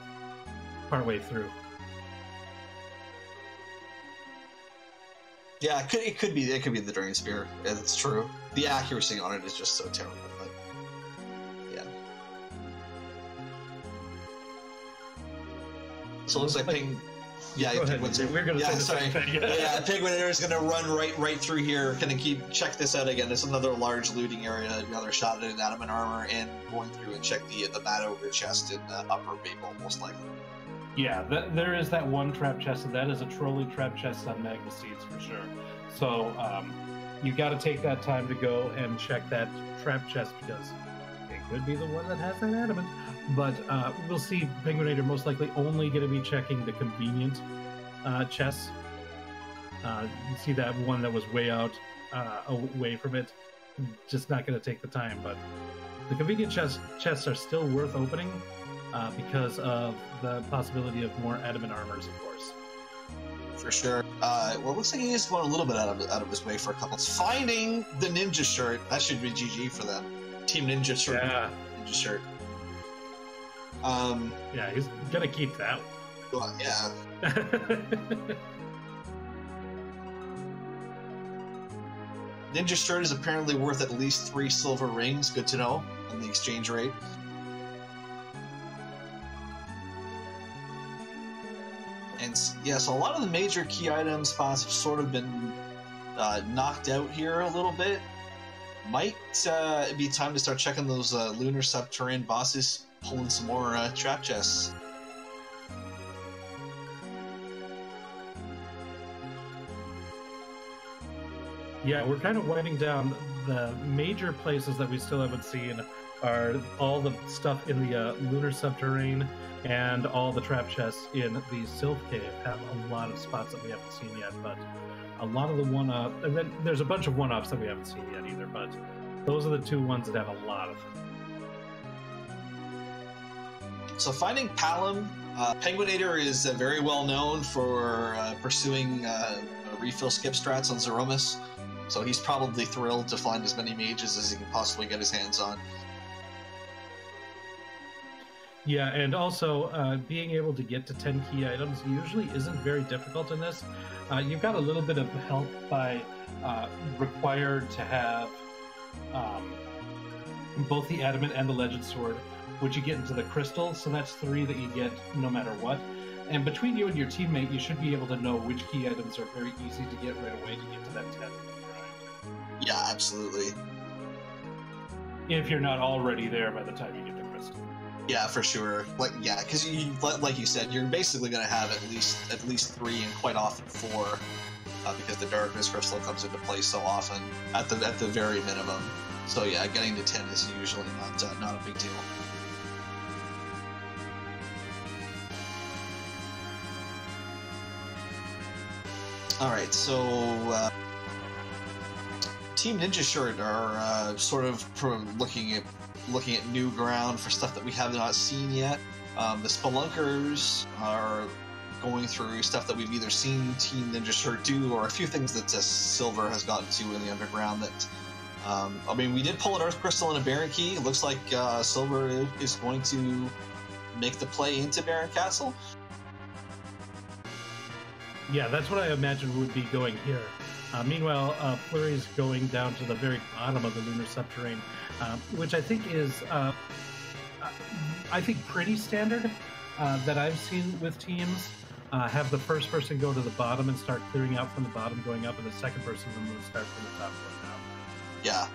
partway through. Yeah, it could be the Drain Spear. Yeah, that's true. The accuracy on it is just so terrible. But yeah. So it looks like Ping. Yeah, Penguin's we're going to say the same thing. Yeah, Penguinator is going to run right through here. Going to check this out again. There's another large looting area, another shot at adamant armor, and going through and check the Mad Ogre chest in Upper Maple, most likely. Yeah, there is that one trap chest, and that is a trolley trap chest on Magna Seeds for sure. So you got to take that time to go and check that trap chest because it could be the one that has that adamant. But we'll see Penguinator most likely only going to be checking the convenient chests. You see that one that was way out, away from it, just not going to take the time. But the convenient chests are still worth opening because of the possibility of more adamant armors, of course. For sure. Well, it looks like he is going a little bit out of his way for a couple. Finding the ninja shirt, that should be GG for them. Team Ninja shirt. Yeah. Ninja shirt. Yeah, he's gonna keep that. Well, yeah. Ninja shirt is apparently worth at least 3 silver rings. Good to know on the exchange rate. And yeah, so a lot of the major key item spots have sort of been knocked out here a little bit. Might be time to start checking those lunar subterranean bosses, pulling some more trap chests. Yeah, we're kind of winding down. The major places that we still haven't seen are all the stuff in the lunar subterranean and all the trap chests in the Sylph Cave have a lot of spots that we haven't seen yet, but a lot of the one-up, and then there's a bunch of one-ups that we haven't seen yet either, but those are the 2 ones that have a lot of. So finding Palom, Penguinator is very well known for pursuing refill skip strats on Zeromus, so he's probably thrilled to find as many mages as he can possibly get his hands on. Yeah, and also being able to get to 10 key items usually isn't very difficult in this. You've got a little bit of help by required to have both the adamant and the legend sword, which you get into the crystal, so that's 3 that you get no matter what. And between you and your teammate, you should be able to know which key items are very easy to get right away to get to that 10 grind. Yeah, absolutely. If you're not already there by the time you get the crystal. Yeah, for sure. Yeah, because like you said, you're basically going to have at least 3 and quite often 4, because the darkness crystal comes into play so often at the very minimum. So yeah, getting to 10 is usually not a big deal. All right, so Team Ninja Shirt are sort of looking at new ground for stuff that we have not seen yet. The Spelunkers are going through stuff that we've either seen Team Ninja Shirt do or a few things that Silver has gotten to in the underground that I mean, we did pull an Earth Crystal and a Baron Key. It looks like Silver is going to make the play into Baron Castle. Yeah, that's what I imagine would be going here. Meanwhile, Flurry's going down to the very bottom of the lunar subterranean, which I think is, pretty standard that I've seen with teams. Have the first person go to the bottom and start clearing out from the bottom going up, and the second person then will start from the top going out. Yeah.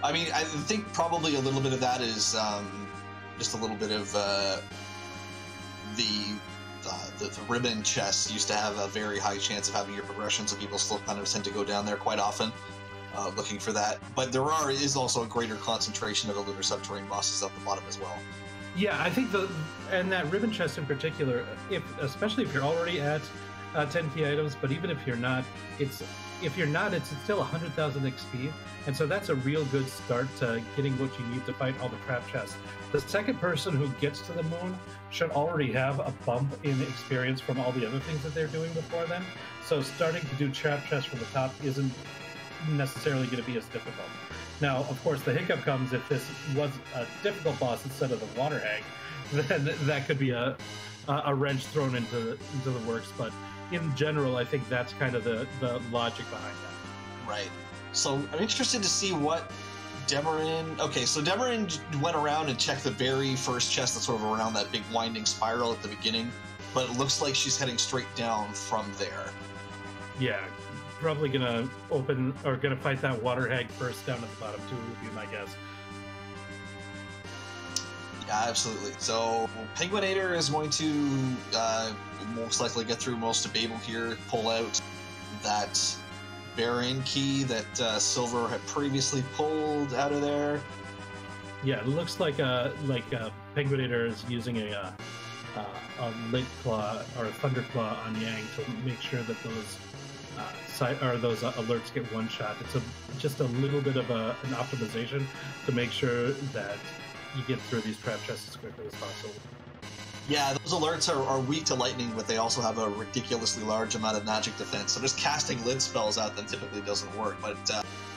I mean, I think probably a little bit of that is just a little bit of the ribbon chest used to have a very high chance of having your progression, so people still kind of tend to go down there quite often looking for that. But there is also a greater concentration of the lunar subterranean bosses at the bottom as well. Yeah, I think and that ribbon chest in particular, especially if you're already at 10 key items, but even if you're not, it's still 100,000 XP, and so that's a real good start to getting what you need to fight all the trap chests. The second person who gets to the moon should already have a bump in experience from all the other things that they're doing before then, so starting to do trap chests from the top isn't necessarily going to be as difficult. Now, of course, the hiccup comes if this was a difficult boss instead of the water hag, then that could be a wrench thrown into the works, but in general, I think that's kind of the logic behind that. Right. So I'm interested to see what Demarin... Okay, so Demarin went around and checked the very first chest that's sort of around that big winding spiral at the beginning but it looks like she's heading straight down from there. Yeah, probably gonna gonna fight that water hag first down at the bottom too, would be my guess. Yeah, absolutely. So Penguinator is going to most likely get through most of Babel here, pull out that Baron key that Silver had previously pulled out of there. Yeah, it looks like Penguinator is using a Lit Claw or a Thunder Claw on Yang to make sure that those those alerts get one shot. It's just a little bit of an optimization to make sure that you get through these trap chests as quickly as possible. Yeah, those alerts are weak to lightning, but they also have a ridiculously large amount of magic defense. So just casting lit spells at them typically doesn't work. But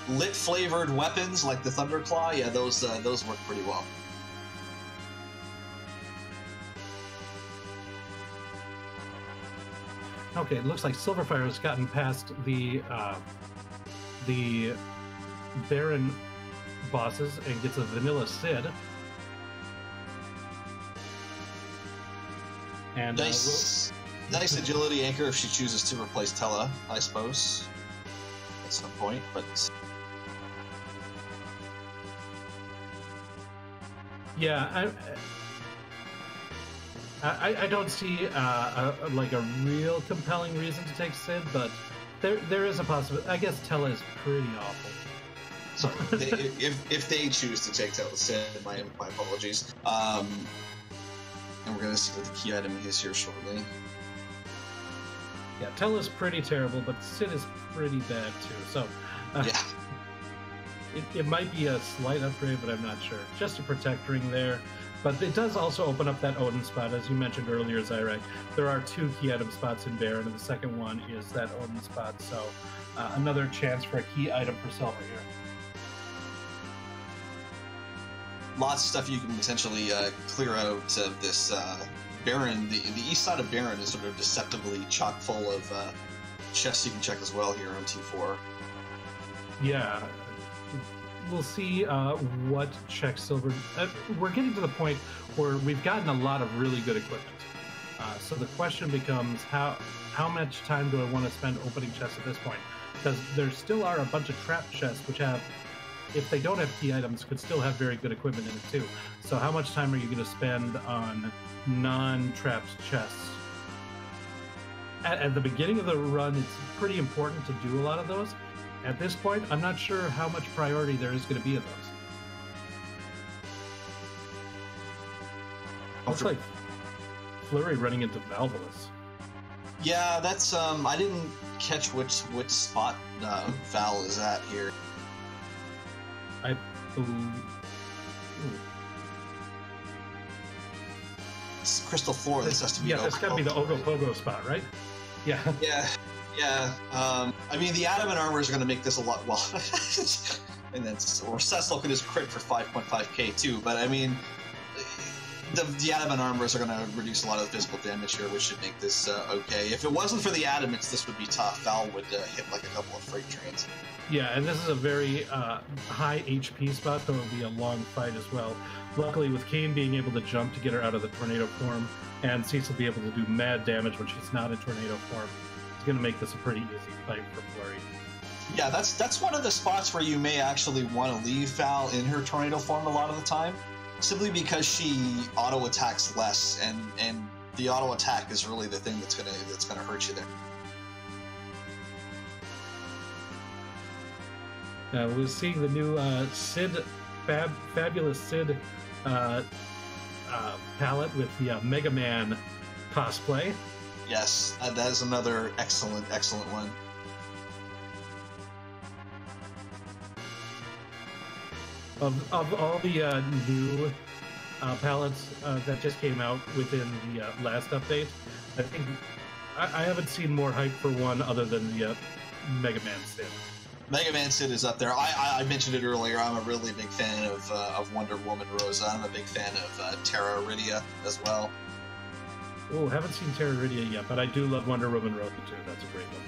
lit flavored weapons like the Thunderclaw, yeah, those work pretty well. Okay, it looks like Silverfire has gotten past the Baron bosses and gets a vanilla Sid. And nice agility anchor if she chooses to replace Tella, I suppose, at some point. But yeah, I don't see a real compelling reason to take Sid, but there is a possibility. I guess Tella is pretty awful. So if they choose to take Tella Sid, my apologies. And we're going to see what the key item is here shortly. Yeah, Tella's pretty terrible, but Sid is pretty bad too. So yeah. It might be a slight upgrade, but I'm not sure. Just a protect ring there. But it does also open up that Odin spot, as you mentioned earlier, Zyrek. There are 2 key item spots in Baron, and the second one is that Odin spot. So another chance for a key item for Silver here. Lots of stuff you can potentially clear out of this Baron. The east side of Baron is sort of deceptively chock full of chests you can check as well here on T4. Yeah. We'll see what checks Silver. We're getting to the point where we've gotten a lot of really good equipment. So the question becomes how much time do I want to spend opening chests at this point? Because there still are a bunch of trap chests which have, if they don't have key items, could still have very good equipment in it too. So how much time are you going to spend on non-trapped chests? At the beginning of the run, it's pretty important to do a lot of those. At this point, I'm not sure how much priority there is going to be of those. Looks like Flurry running into Valvolus. Yeah, that's I didn't catch which spot Val is at here. I believe. It's Crystal Floor. This has to be. Yeah, that's got to be the Ogopogo spot, right? Yeah. Yeah. I mean, the adamant armor is going to make this a lot. Well, and then or Cecil could just crit for 5.5k too. But I mean, the adamant armors are going to reduce a lot of the physical damage here, which should make this okay. If it wasn't for the adamants, this would be tough. Val would hit like a couple of freight trains. Yeah, and this is a very high HP spot, so it'll be a long fight as well. Luckily, with Kane being able to jump to get her out of the tornado form, and Cecil be able to do mad damage when she's not in tornado form, it's going to make this a pretty easy fight for Flurry. Yeah, that's one of the spots where you may actually want to leave Val in her tornado form a lot of the time, simply because she auto attacks less, and the auto attack is really the thing that's gonna hurt you there. We're seeing the new Sid, fabulous Sid palette with the Mega Man cosplay. Yes, that is another excellent one. Of all the new palettes that just came out within the last update, I think I haven't seen more hype for one other than the Mega Man Sid. Mega Man Sid is up there. I mentioned it earlier. I'm a really big fan of Wonder Woman Rosa. I'm a big fan of Terra Iridia as well. Oh, haven't seen Terra Iridia yet, but I do love Wonder Woman Rosa too. That's a great one.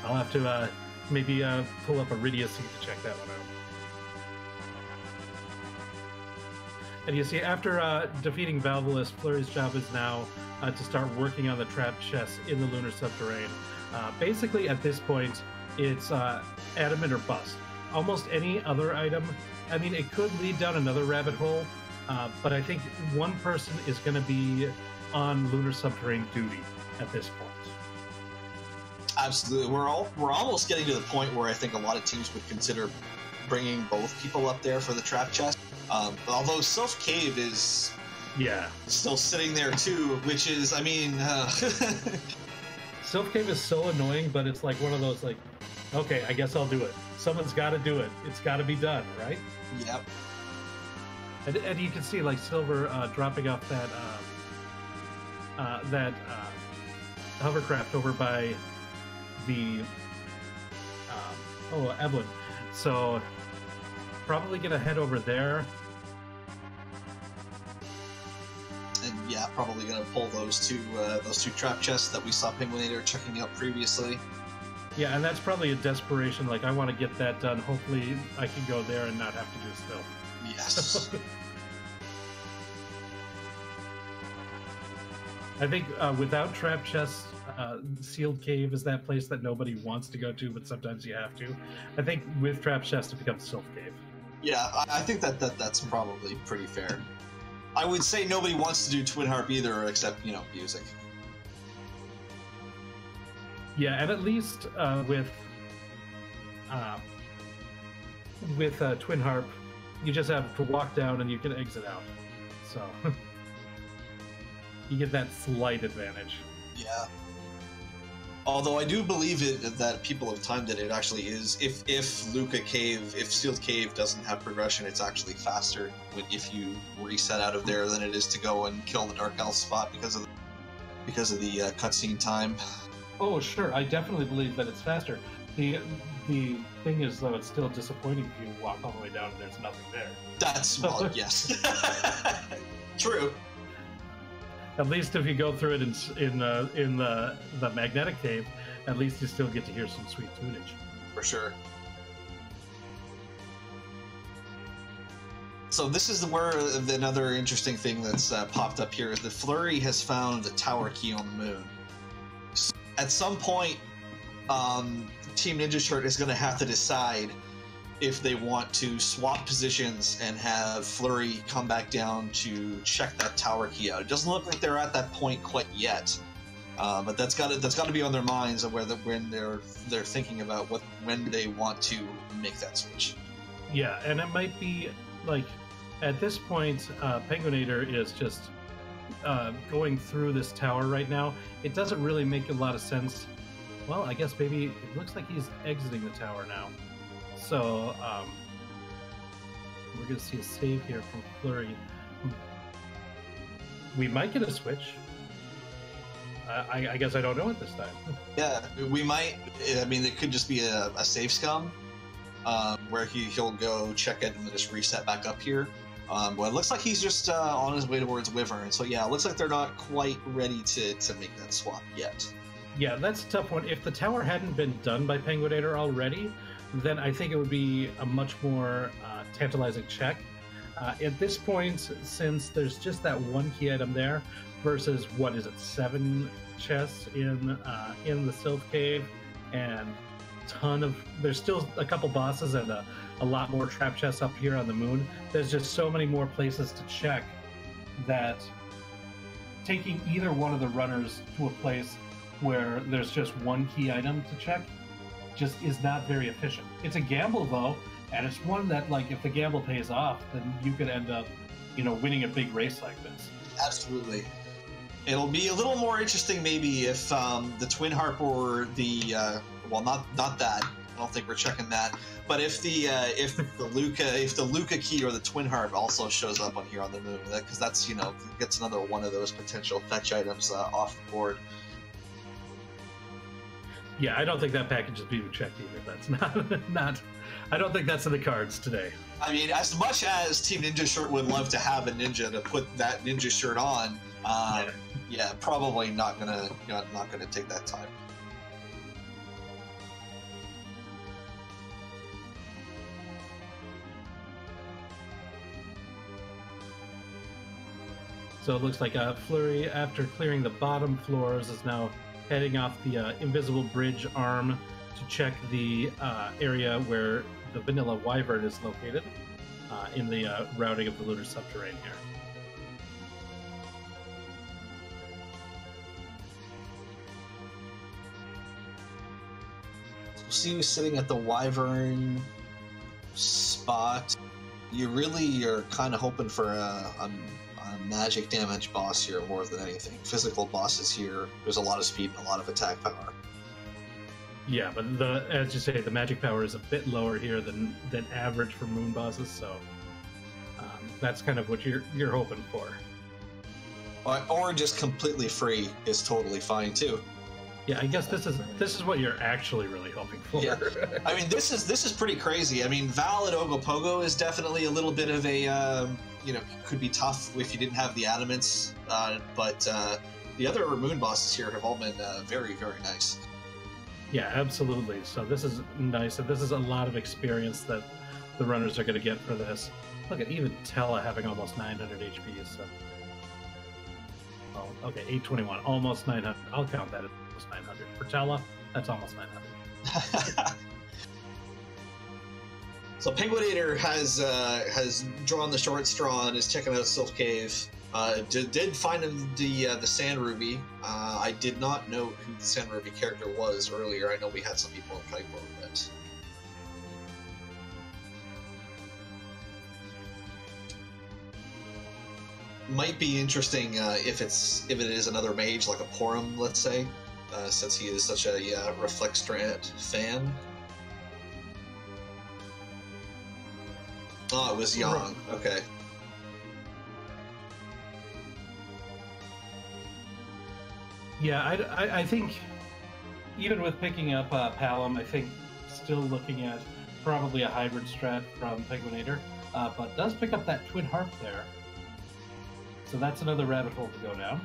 I'll have to maybe pull up Iridia Seed to check that one out. And you see, after defeating Valvolus, Flurry's job is now to start working on the trap chests in the lunar subterrane. Basically, at this point, it's adamant or bust. Almost any other item, I mean, it could lead down another rabbit hole, but I think one person is going to be on lunar subterrane duty at this point. Absolutely. We're almost getting to the point where I think a lot of teams would consider bringing both people up there for the trap chest. Although Sylph Cave is still sitting there too, which is, I mean... Sylph Cave is so annoying, but it's like one of those, like, okay, I guess I'll do it. Someone's got to do it. It's got to be done, right? Yep. And you can see, like, Silver dropping off that hovercraft over by the Evelyn. So probably gonna head over there. And yeah, probably gonna pull those two trap chests that we saw Penguinator checking out previously. Yeah, and that's probably a desperation. Like, I want to get that done. Hopefully, I can go there and not have to do stealth. Yes. I think without trap chests, sealed cave is that place that nobody wants to go to, but sometimes you have to. I think with trap chests, it becomes Sylph Cave. Yeah, I think that's probably pretty fair. I would say nobody wants to do Twin Harp either, except, music. Yeah, and at least with Twin Harp, you just have to walk down and you can exit out. So you get that slight advantage. Yeah. Although I do believe that people have timed it actually is, if Sealed Cave doesn't have progression, it's actually faster if you reset out of there than it is to go and kill the Dark Elf spot because of the cutscene time. Oh, sure. I definitely believe that it's faster. The thing is, though, it's still disappointing if you walk all the way down and there's nothing there. That's, well, yes. True. At least if you go through it in the magnetic cave, at least you still get to hear some sweet tunage. For sure. So this is where another interesting thing that's popped up here is that Flurry has found the tower key on the moon. At some point, Team Ninja Shirt is going to have to decide if they want to swap positions and have Flurry come back down to check that tower key out. It doesn't look like they're at that point quite yet, but that's got to be on their minds of when they're thinking about when they want to make that switch. Yeah, and it might be like at this point, Penguinator is just going through this tower right now. It doesn't really make a lot of sense. Well, I guess maybe it looks like he's exiting the tower now. So, we're going to see a save here from Flurry. We might get a switch. I guess I don't know it this time. Yeah, we might. I mean, it could just be a save scum, where he'll go check it and then just reset back up here. Well, it looks like he's just on his way towards Wyvern. So yeah, it looks like they're not quite ready to make that swap yet. Yeah, that's a tough one. If the tower hadn't been done by Penguinator already, then I think it would be a much more tantalizing check. At this point, since there's just that one key item there versus, 7 chests in the Sylph Cave, and there's still a couple bosses and a lot more trap chests up here on the moon. There's just so many more places to check that taking either one of the runners to a place where there's just one key item to check just is not very efficient. It's a gamble, though, and it's one that, like, if the gamble pays off, then you could end up, winning a big race like this. Absolutely. It'll be a little more interesting maybe if the Twin Harp or the not that. I don't think we're checking that. But if the Luca key or the Twin Harp also shows up on here on the moon, because that's gets another one of those potential fetch items off the board. Yeah, I don't think that package is being checked either. That's not. I don't think that's in the cards today. I mean, as much as Team Ninja Shirt would love to have a ninja to put that ninja shirt on, yeah, probably not gonna take that time. So it looks like Flurry, after clearing the bottom floors, is now heading off the invisible bridge arm to check the area where the vanilla wyvern is located in the routing of the lunar subterrane here. See you sitting at the wyvern spot. You really are kind of hoping for a magic damage boss here more than anything. Physical bosses here, there's a lot of speed and a lot of attack power. Yeah, but as you say, the magic power is a bit lower here than average for moon bosses, so that's kind of what you're hoping for. Or just completely free is totally fine too. Yeah, I guess this is what you're actually really hoping for. Yeah. I mean, this is pretty crazy. I mean, Val and Ogopogo is definitely a little bit of a could be tough if you didn't have the adamants, but the other moon bosses here have all been very, very nice. Yeah, absolutely. So this is nice, and this is a lot of experience that the runners are going to get for this. Look at even Tella having almost 900 HP. So, oh, okay, 821, almost 900. I'll count that as almost 900 for Tella. That's almost 900. So Penguinator has drawn the short straw and is checking out Sylph Cave. Did find the Sand Ruby. I did not know who the Sand Ruby character was earlier. I know we had some people in Kaipo, but might be interesting if it is another mage like a Porum, let's say, since he is such a Reflexstrat fan. Oh, it was Yang. Okay. Yeah, I think even with picking up Palom, I think still looking at probably a hybrid strat from Penguinator, but does pick up that Twin Harp there. So that's another rabbit hole to go down.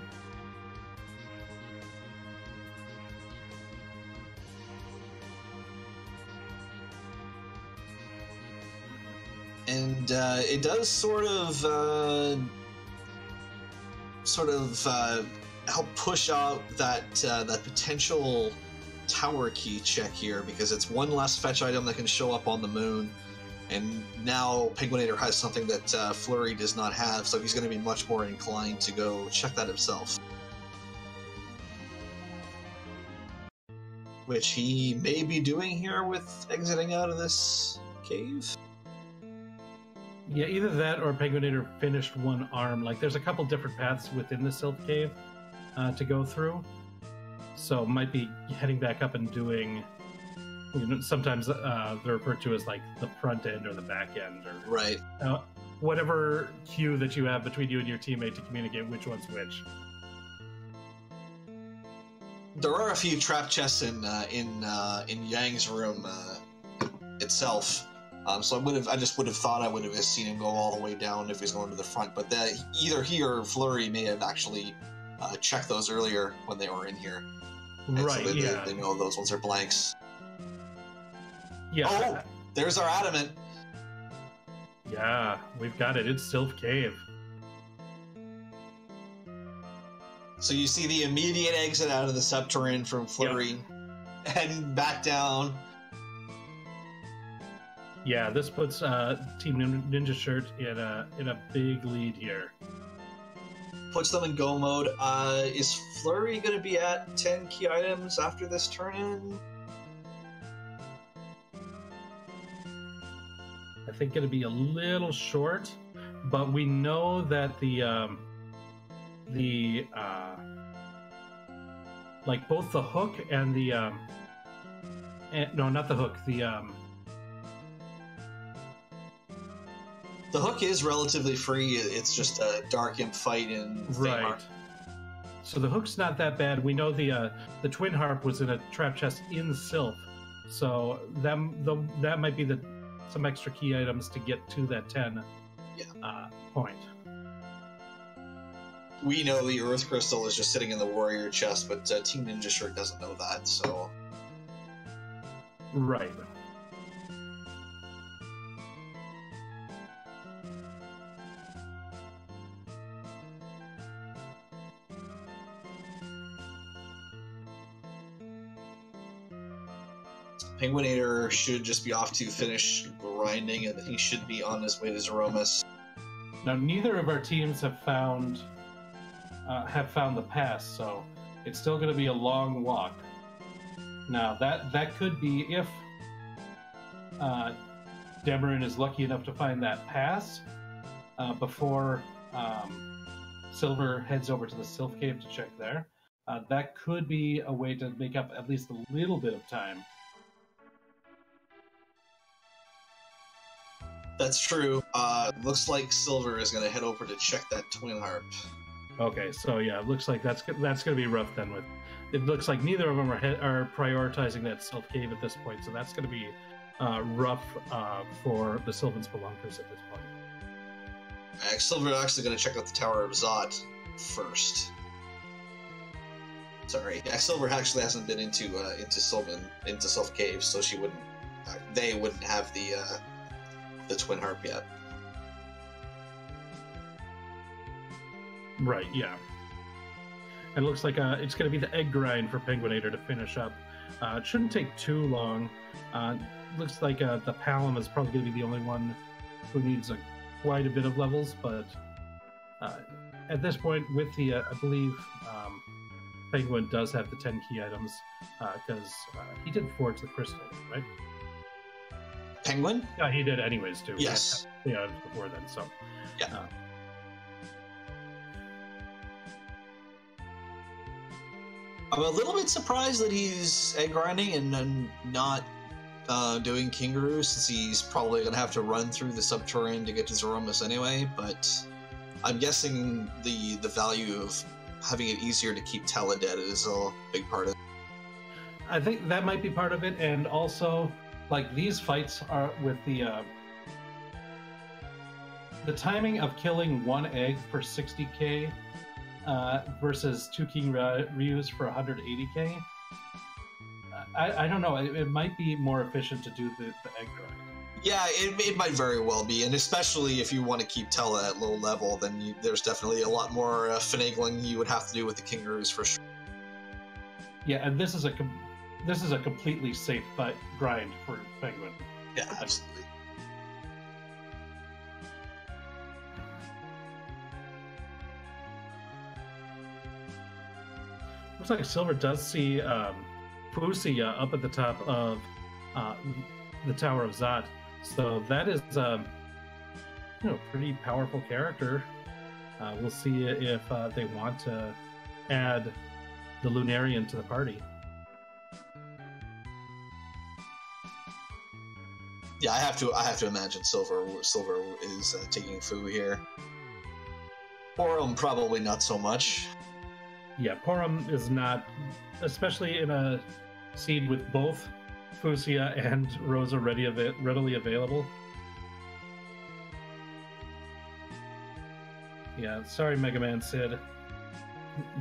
And it does sort of help push out that potential tower key check here, because it's one less fetch item that can show up on the moon, and now Penguinator has something that Flurry does not have, so he's going to be much more inclined to go check that himself. Which he may be doing here with exiting out of this cave. Yeah, either that or Penguinator finished one arm. Like, there's a couple different paths within the Sylph Cave to go through. So might be heading back up and doing, sometimes they're referred to as like the front end or the back end, or right. Whatever cue that you have between you and your teammate to communicate which one's which. There are a few trap chests in Yang's room itself. So I just would have thought I would have seen him go all the way down if he's going to the front, but either he or Flurry may have actually checked those earlier when they were in here. Right, so yeah. They know those ones are blanks. Yeah. Oh, there's our adamant. Yeah, we've got it. It's Sylph Cave. So you see the immediate exit out of the subterranean from Flurry, and back down. Yeah, this puts Team Ninja Shirt in a big lead here. Puts them in go mode. Is Flurry going to be at 10 key items after this turn-in? I think it'll be a little short, but we know that like both the hook and the no, not the hook, the hook is relatively free. It's just a Dark Imp fight in right. So the hook's not that bad. We know the Twin Harp was in a trap chest in Sylph, so that might be some extra key items to get to that 10 point. We know the Earth Crystal is just sitting in the Warrior chest, but Team Ninja Shirt doesn't know that, so... Right. Penguinator should just be off to finish grinding, and he should be on his way to Zeromus. Now, neither of our teams have found the pass, so it's still going to be a long walk. Now, that could be if Demarin is lucky enough to find that pass before Silver heads over to the Sylph Cave to check there. That could be a way to make up at least a little bit of time. That's true. Looks like Silver is going to head over to check that Twin Harp. Okay, so yeah, it looks like that's going to be rough then. With it looks like neither of them are prioritizing that Sylph Cave at this point, so that's going to be rough for the Sylvan Spelunkers at this point. Silver is actually going to check out the Tower of Zot first. Sorry, Silver actually hasn't been into Sylph Cave, so they wouldn't have the Twin Harp yet. Right, yeah. And it looks like it's going to be the egg grind for Penguinator to finish up. It shouldn't take too long. Looks like the Palom is probably going to be the only one who needs quite a bit of levels, but at this point, with the, I believe, Penguin does have the 10 key items, because he did forge the crystal, right? Penguin? Yeah, he did anyways, too. Yes. Yeah, before then, so... Yeah. I'm a little bit surprised that he's egg grinding and not doing Kingaroo, since he's probably going to have to run through the subterranean to get to Zeromus anyway, but I'm guessing the value of having it easier to keep Tala dead is a big part of it. I think that might be part of it, and also, like, these fights are with the timing of killing one egg for 60k versus 2 King Ryus for 180k. I don't know. It might be more efficient to do the egg grind. Yeah, it might very well be, and especially if you want to keep Tela at low level, then there's definitely a lot more finagling you would have to do with the Kingaroos for sure. Yeah, and this is a completely safe grind for Penguin. Yeah, absolutely. Looks like Silver does see Fusia up at the top of the Tower of Zot, so that is pretty powerful character. We'll see if they want to add the Lunarian to the party. Yeah, I have to imagine Silver is taking Fu here. Porum probably not so much. Yeah, Porum is not, especially in a seed with both Fusia and Rosa readily available. Yeah, sorry, Mega Man Sid.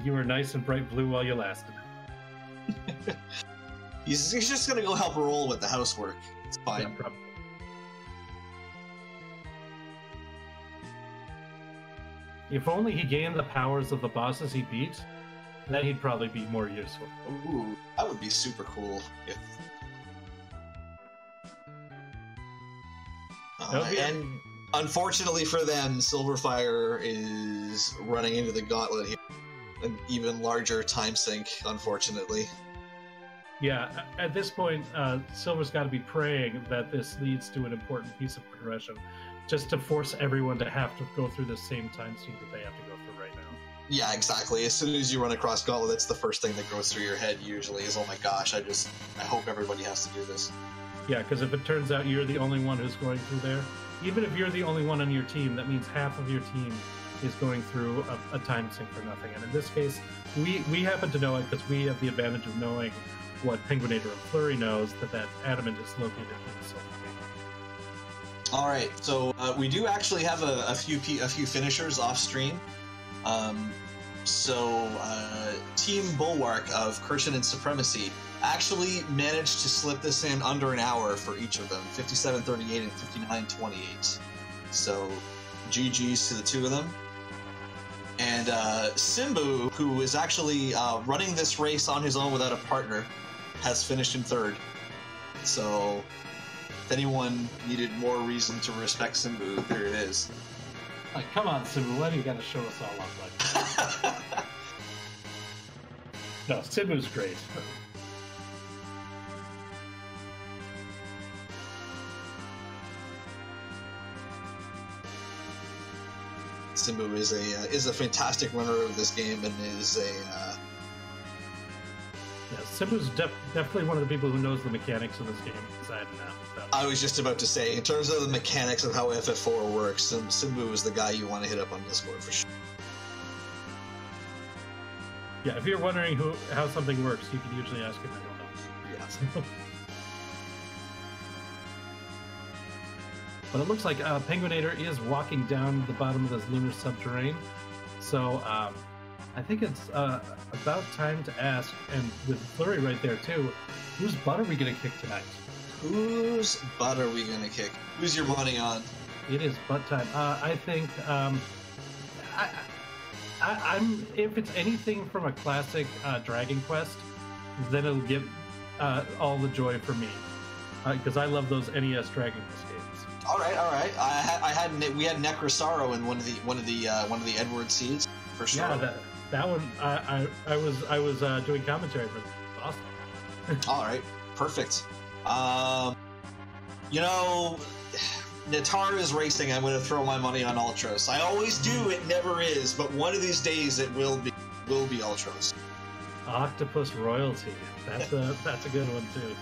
You were nice and bright blue while you lasted. He's just gonna go help roll with the housework. It's fine. Yeah, probably. If only he gained the powers of the bosses he beat, then he'd probably be more useful. Ooh, that would be super cool. If... And unfortunately for them, Silverfire is running into the gauntlet here. An even larger time sink, unfortunately. Yeah, at this point, Silver's got to be praying that this leads to an important piece of progression, just to force everyone to have to go through the same time sink that they have to go through right now. Yeah, exactly. As soon as you run across Gauntlet, that's the first thing that goes through your head usually is, oh my gosh, I hope everybody has to do this. Yeah, because if it turns out you're the only one who's going through there, even if you're the only one on your team, that means half of your team is going through a time sink for nothing. And in this case, we happen to know it because we have the advantage of knowing what Penguinator and Flurry knows, that adamant is located in the Sylph Cave. All right, so we do actually have a few finishers off stream. Team Bulwark of Kirshen and Supremacy actually managed to slip this in under an hour for each of them, 57:38 and 59:28. So GG's to the two of them. And Simbu, who is actually running this race on his own without a partner, has finished in third. So, if anyone needed more reason to respect Simbu, there it is. Like, come on, Simbu, why do you gotta show us all up like that? No, Simbu's great. Simbu is a fantastic runner of this game and is a. Yeah, Simbu's definitely one of the people who knows the mechanics of this game inside and out. I was just about to say, in terms of the mechanics of how FF4 works, Simbu is the guy you want to hit up on Discord for sure. Yeah, if you're wondering how something works, you can usually ask him. I don't know. Yeah. But it looks like Penguinator is walking down the bottom of this lunar subterrane. So I think it's about time to ask, and with Flurry right there too, whose butt are we going to kick tonight? Whose butt are we going to kick? Who's your money on? It is butt time. I think I'm if it's anything from a classic Dragon Quest, then it'll give all the joy for me, because I love those NES Dragon Quest games. All right. We had Necrosaro in one of the Edward seeds for sure. Yeah, that one. I was doing commentary for that. Awesome. All right, perfect. You know, Natar is racing. I'm going to throw my money on Ultros. I always do. It never is, but one of these days it will be Ultros. Octopus royalty. That's a good one too.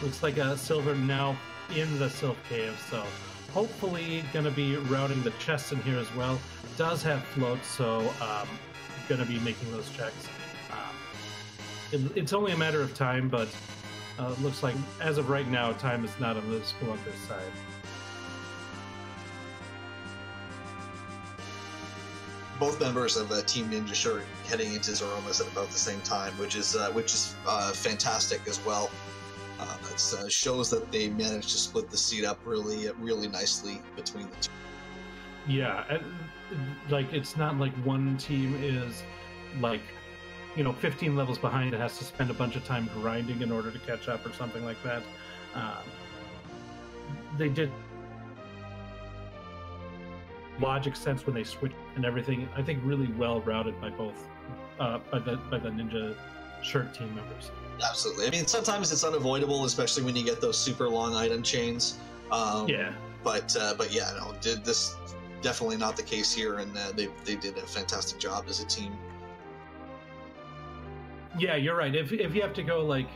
Looks like a Silver now in the Sylph Cave, so hopefully going to be routing the chests in here as well. Does have floats, so going to be making those checks. It's only a matter of time, but looks like as of right now, time is not on the Spelunker's side. Both members of Team Ninja Shirt heading into Zeromas at about the same time, which is fantastic as well. It shows that they managed to split the seat up really nicely between the two. Yeah, like it's not like one team is like 15 levels behind. It has to spend a bunch of time grinding in order to catch up or something like that. They did logic sense when they switched and everything. I think really well routed by both by the Ninja Shirt team members. Absolutely. I mean, sometimes it's unavoidable, especially when you get those super long item chains. Yeah. But yeah, no, this definitely not the case here, and they did a fantastic job as a team. Yeah, you're right. If you have to go like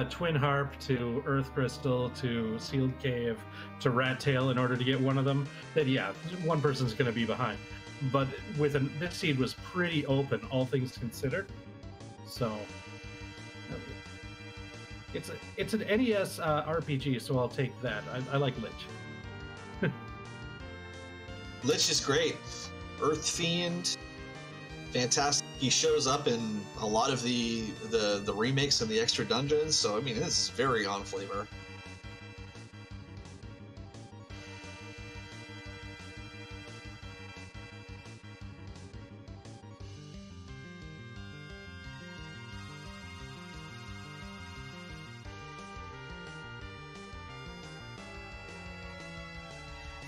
Twin Harp to Earth Crystal to Sealed Cave to Rat Tail in order to get one of them, then yeah, one person's going to be behind. But this seed was pretty open, all things considered. So it's an NES RPG, so I'll take that. I like Lich. Lich is great. Earth Fiend, fantastic. He shows up in a lot of the remakes and the extra dungeons, so I mean it's very on flavor.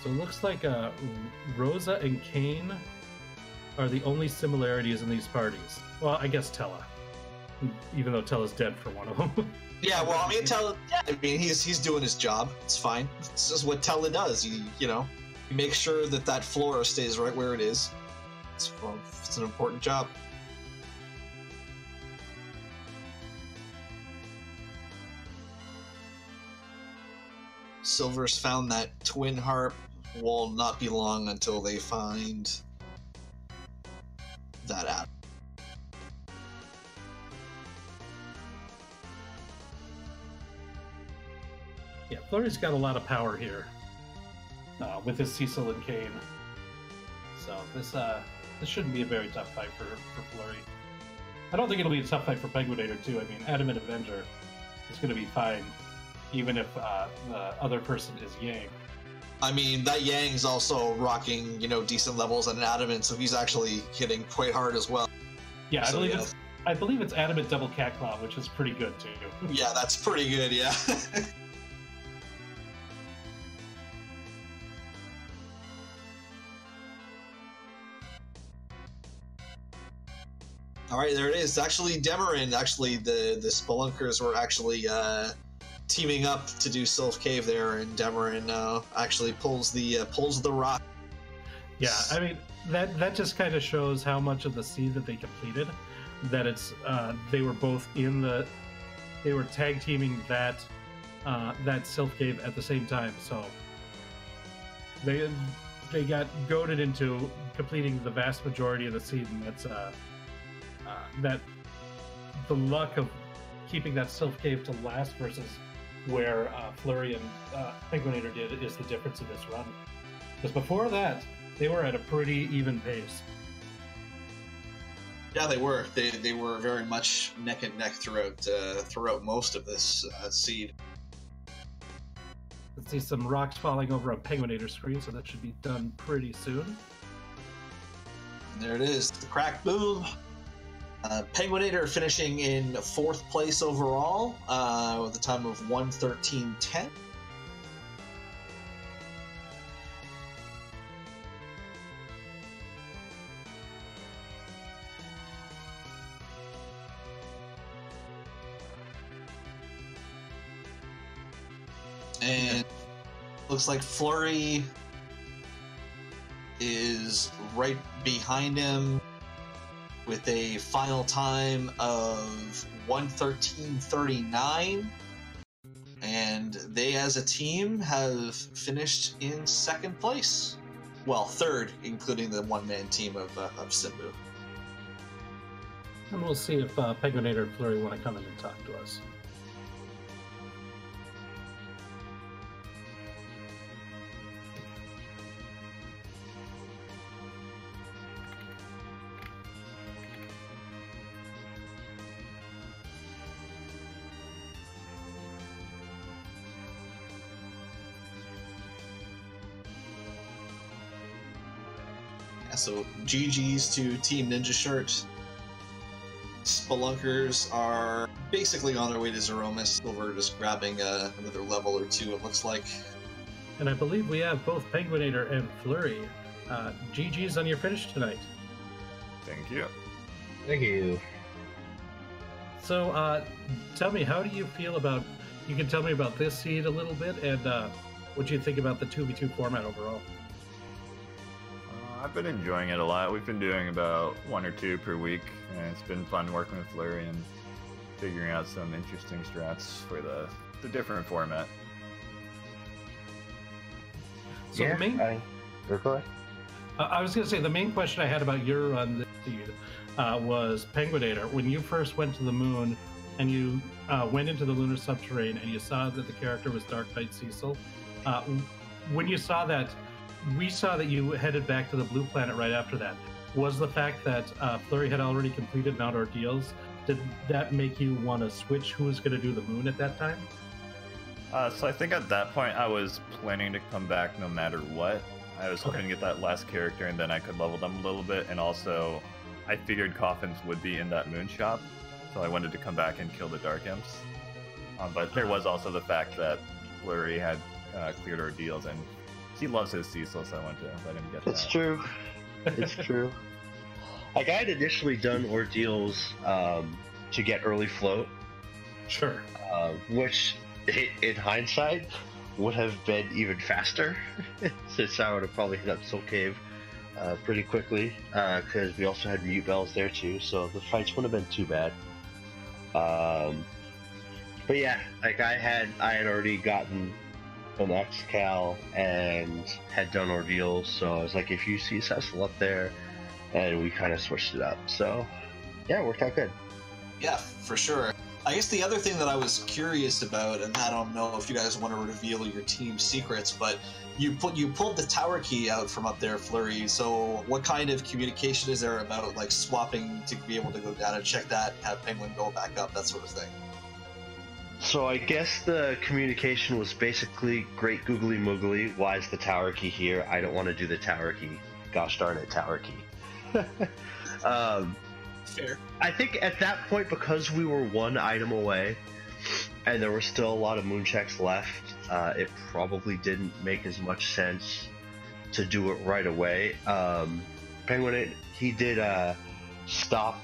So it looks like Rosa and Kane are the only similarities in these parties. Well, I guess Tella, even though Tella's dead for one of them. Yeah, well, I mean, Tella. Yeah, I mean, he's doing his job. It's fine. It's just what Tella does. He makes sure that flora stays right where it is. It's an important job. Silver's found that Twin Harp. Will not be long until they find that out. Yeah, Flurry's got a lot of power here with his Cecil and Kane. So this shouldn't be a very tough fight for Flurry. I don't think it'll be a tough fight for Penguinator too. I mean, Adamant Avenger is going to be fine, even if the other person is Yang. I mean, that Yang's also rocking, decent levels at an adamant, so he's actually hitting quite hard as well. Yeah, I believe it's adamant double cat claw, which is pretty good too. Yeah, that's pretty good. Yeah. All right, there it is. Actually, Demarin, the Spelunkers were actually teaming up to do Sylph Cave there, and Demarin actually pulls the rock. Yeah, I mean that just kind of shows how much of the seed that they completed. That it's they were both they were tag teaming that Sylph Cave at the same time, so they got goaded into completing the vast majority of the seed, and that's that the luck of keeping that Sylph Cave to last versus where Flurry and Penguinator did is the difference in this run. Because before that, they were at a pretty even pace. Yeah, they were. They were very much neck and neck throughout most of this seed. Let's see some rocks falling over on Penguinator's screen, so that should be done pretty soon. And there it is, the crack boom. Penguinator finishing in 4th place overall with a time of 1:13.10. And looks like Flurry is right behind him with a final time of 1:13.39, and they as a team have finished in 2nd place. Well, 3rd, including the one-man team of Simbu. And we'll see if Penguinator and Flurry want to come in and talk to us. So GG's to Team Ninja Shirt. Spelunkers are basically on their way to Zeromus. We're just grabbing another level or 2, it looks like. And I believe we have both Penguinator and Flurry. GG's on your finish tonight. Thank you. Thank you. So tell me, how do you feel about... You can tell me about this seed a little bit, and what do you think about the 2v2 format overall? I've been enjoying it a lot. We've been doing about 1 or 2 per week, and it's been fun working with Flurry and figuring out some interesting strats for the different format. So yeah, the main... Go ahead. I was going to say, the main question I had about your run this seed was Penguinator. When you first went to the moon and you went into the lunar subterrane and you saw that the character was Dark Knight Cecil, when you saw that, we saw that you headed back to the blue planet right after that. Was the fact that Flurry had already completed Mount Ordeals, did that make you want to switch who was going to do the moon at that time? So I think at that point I was planning to come back no matter what. I was hoping to get that last character and then I could level them a little bit, and also I figured Coffins would be in that moon shop, so I wanted to come back and kill the Dark Imps. But there was also the fact that Flurry had cleared Ordeals, and he loves his Cecil, so I wanted to let him get that. It's true. It's true. Like, I had initially done Ordeals to get early float. Sure. Which, in hindsight, would have been even faster, since I would have probably hit up Soul Cave pretty quickly, because we also had Mute Bells there too, so the fights wouldn't have been too bad. But yeah, like I had already gotten an X-Cal and had done Ordeals, so I was like, if you see Cecil up there, and we kind of switched it up. So yeah, it worked out good. Yeah, for sure. I guess the other thing that I was curious about, and I don't know if you guys want to reveal your team secrets, but you pulled the tower key out from up there, Flurry. So what kind of communication is there about like swapping to be able to go down and check that, have Penguin go back up, that sort of thing? So I guess the communication was basically, great googly moogly, why is the tower key here? I don't want to do the tower key. Gosh darn it, tower key. Fair. I think at that point, because we were one item away, and there were still a lot of moon checks left, it probably didn't make as much sense to do it right away. Penguin, he did stop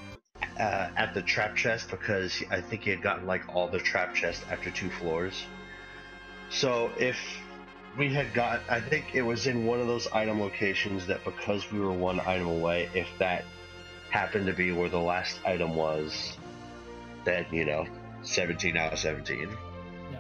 at the trap chest because I think he had gotten like all the trap chests after 2 floors. So if we had got, I think it was in one of those item locations that because we were one item away, if that happened to be where the last item was, then, 17 out of 17. Yeah.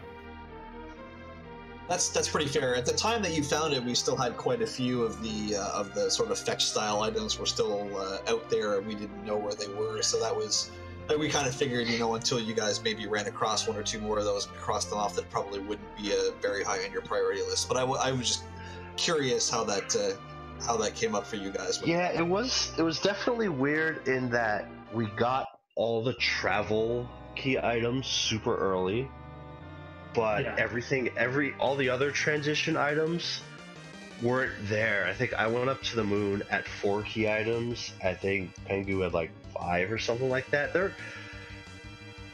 That's pretty fair. At the time that you found it, we still had quite a few of the sort of fetch style items were still out there, and we didn't know where they were. So that was, we kind of figured, until you guys maybe ran across 1 or 2 more of those and crossed them off, that probably wouldn't be very high on your priority list. But I was just curious how that came up for you guys. Yeah, it was definitely weird in that we got all the travel key items super early, but all the other transition items weren't there. I think I went up to the moon at 4 key items. I think Pengu had like 5 or something like that.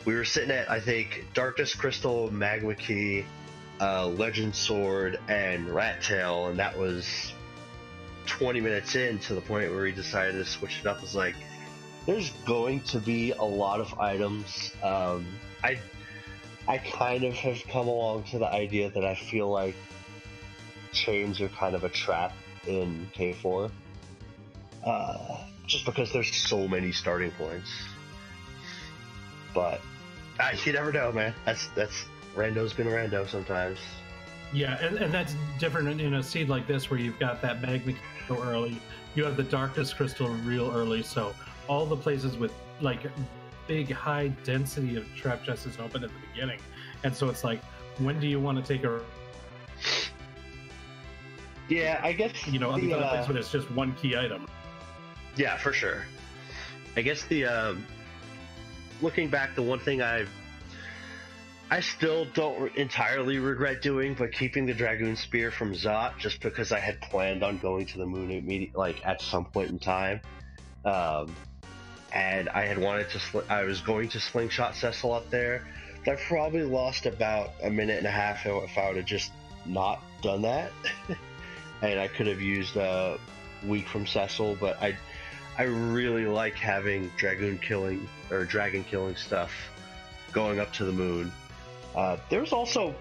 We were sitting at, I think, Darkness Crystal, Magma Key, Legend Sword, and Rat Tail, and that was 20 minutes in, to the point where he decided to switch it up. It was like, there's going to be a lot of items. I kind of have come along to the idea that I feel like chains are kind of a trap in K4. Just because there's so many starting points. But you never know, man. That's rando's been a rando sometimes. Yeah, and that's different in a seed like this where you've got that magma so early. You have the darkness crystal real early, so all the places with like big high density of trap chests is open at the beginning. And so it's like, when do you want to take a... Yeah, I guess... the other place where it's just 1 key item. Yeah, for sure. I guess looking back, the one thing I still don't entirely regret doing, but keeping the Dragoon Spear from Zot, just because I had planned on going to the moon at some point in time. And I had wanted to, I was going to slingshot Cecil up there. I probably lost about a minute and a half if I would have just not done that. And I could have used Weak from Cecil, but I really like having dragon killing stuff going up to the moon. There's also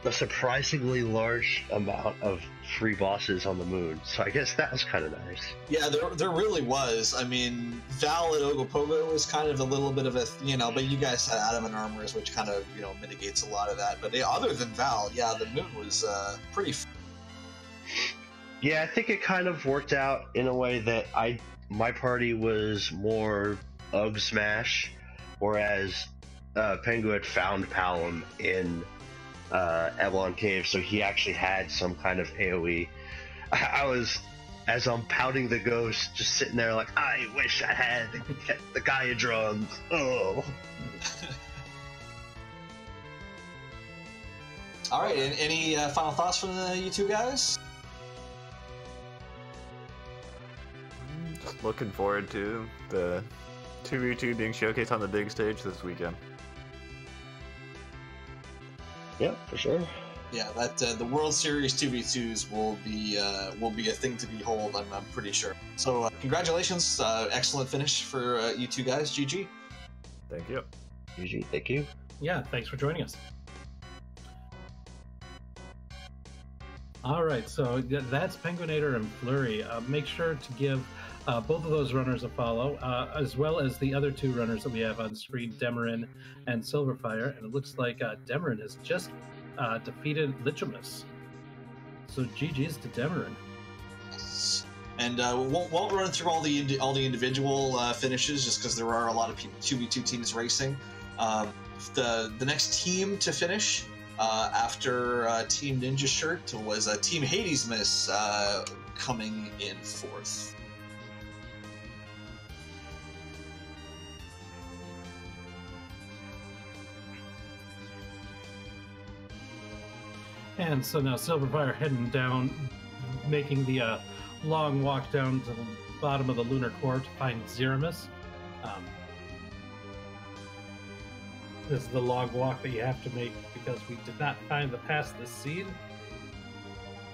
a surprisingly large amount of free bosses on the moon, so I guess that was kind of nice. Yeah, there really was. I mean, Val at Ogopogo was kind of a little bit of a, but you guys had Adamant Armors, which kind of, mitigates a lot of that. But other than Val, yeah, the moon was pretty... Yeah, I think it kind of worked out in a way that my party was more Ugg Smash, whereas Pengu had found Palom in Avalon Cave, so he actually had some kind of AoE. I was, as I'm pouting the ghost, just sitting there like, I wish I had the Gaia drums. Oh. All right, and any final thoughts from you two guys? Just looking forward to the 2v2 being showcased on the big stage this weekend. Yeah, for sure. Yeah, that the World Series 2v2s will be a thing to behold. I'm pretty sure. So congratulations, excellent finish for you two guys. GG. Thank you. GG, thank you. Yeah, thanks for joining us. All right, so that's Penguinator and Flurry. Make sure to give both of those runners a follow, as well as the other 2 runners that we have on screen, Demarin and Silverfire. And it looks like Demarin has just defeated Lichamus. So GG's to Demarin. Yes. And we won't run through all the individual finishes, just because there are a lot of 2v2 teams racing. The next team to finish after Team Ninja Shirt was Team Hades Miss coming in 4th. And so now Silverfire heading down, making the long walk down to the bottom of the lunar core to find Zeramis. This is the log walk that you have to make because we did not find the pass this seed,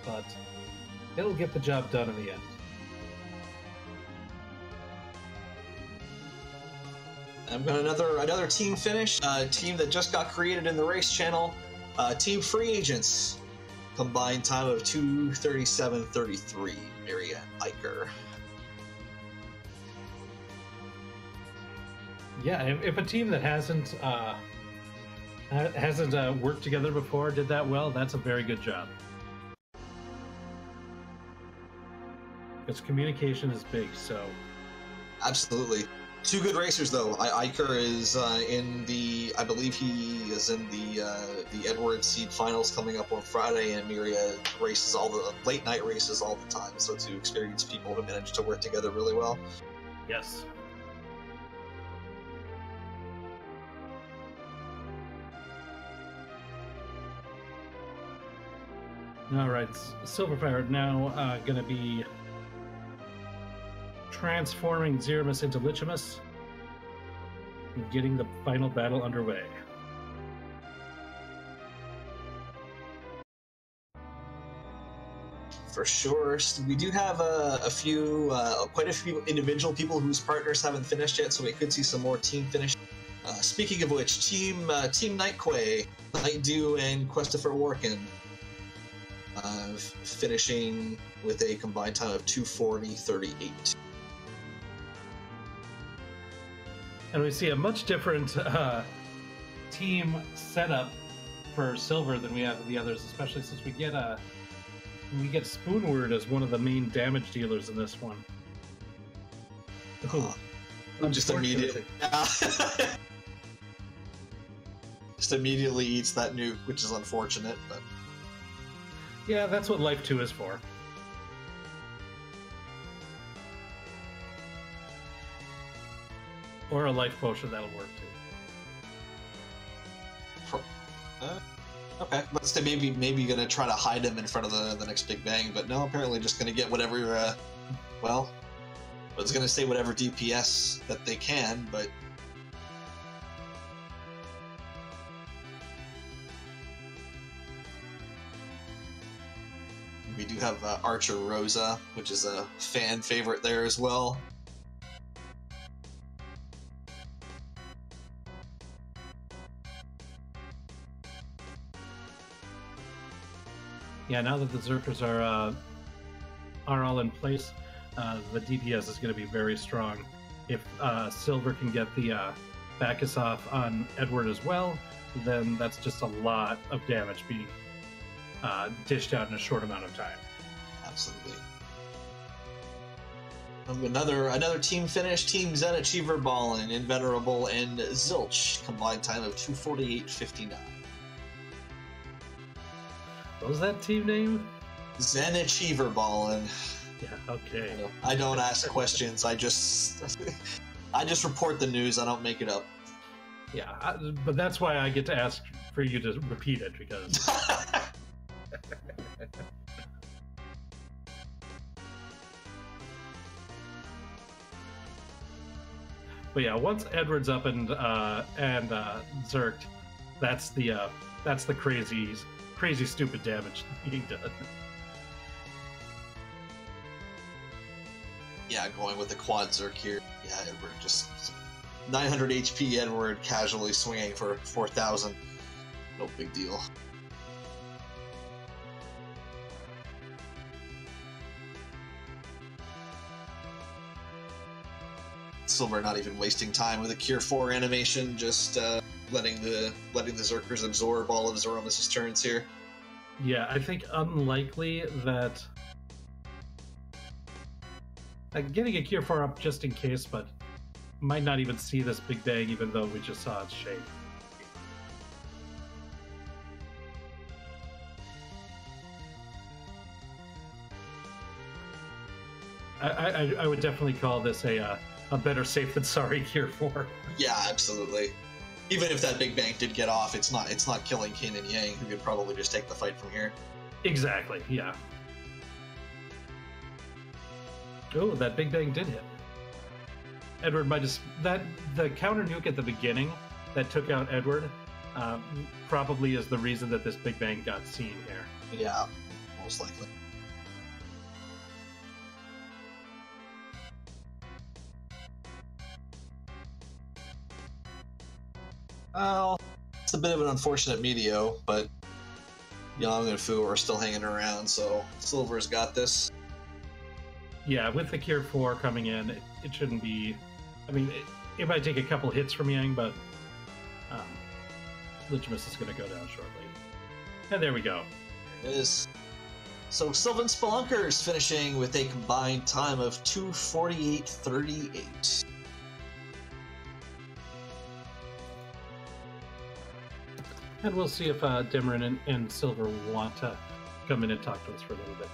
but it'll get the job done in the end. I've got another team finish, team that just got created in the race channel. Team Free Agents, combined time of 2:37:33. Maria Iker. Yeah, if a team that hasn't worked together before did that well, that's a very good job. Because communication is big, so... Absolutely. Two good racers, though. Iker is in the... I believe he is in the Edwards Seed Finals coming up on Friday, and Miria races all the late-night races all the time, so two experienced people who managed to work together really well. Yes. All right, Silverfire now going to be transforming Zeramis into Lichimus and getting the final battle underway. For sure. We do have quite a few individual people whose partners haven't finished yet, so we could see some more team finish. Speaking of which, Team Nightquay, Nightdew, and Christopher Workin finishing with a combined time of 2:40:38. And we see a much different team setup for Silver than we have with the others, especially since we get Spoonward as one of the main damage dealers in this one. Just immediately. Just immediately eats that nuke, which is unfortunate, but... Yeah, that's what Life 2 is for. Or a life potion, that'll work too. Okay, let's say maybe gonna try to hide him in front of the next Big Bang, but no, apparently just gonna get whatever, well, I was gonna say whatever DPS that they can, but... We do have Archer Rosa, which is a fan favorite there as well. Yeah, now that the Zerkers are all in place, the DPS is going to be very strong. If Silver can get the Bacchus off on Edward as well, then that's just a lot of damage being dished out in a short amount of time. Absolutely. Another team finish, Team Zen Achiever Ballin, Invenerable, and Zilch, combined time of 2:48:59. What was that team name? Zen Achiever Ballin. Yeah, okay. I don't ask questions, I just report the news, I don't make it up. Yeah, but that's why I get to ask for you to repeat it, because... But yeah, once Edward's up and Zerked, that's the crazy stupid damage being done. Yeah, going with the quad Zerk here. Yeah, Edward just 900 HP. Edward casually swinging for 4,000. No big deal. Silver not even wasting time with a Cure 4 animation, just letting the Zerkers absorb all of Zoromus' turns here. Yeah, I think unlikely that getting a Cure 4 up just in case, but might not even see this Big Bang even though we just saw its shape. I would definitely call this a better safe than sorry Cure 4. Yeah, absolutely. Even if that Big Bang did get off, it's not killing Yin and Yang, who could probably just take the fight from here. Exactly, yeah. Oh, that Big Bang did hit. Edward might just... The counter nuke at the beginning that took out Edward probably is the reason that this Big Bang got seen here. Yeah, most likely. Well, it's a bit of an unfortunate medio, but Yang and Fu are still hanging around, so Silver's got this. Yeah, with the Cure 4 coming in, it shouldn't be... I mean, it might take a couple hits from Yang, but Lichimus is going to go down shortly. And there we go. There it is. So Sylvan Spelunkers finishing with a combined time of 2:48.38. And we'll see if Demerin and Silver want to come in and talk to us for a little bit.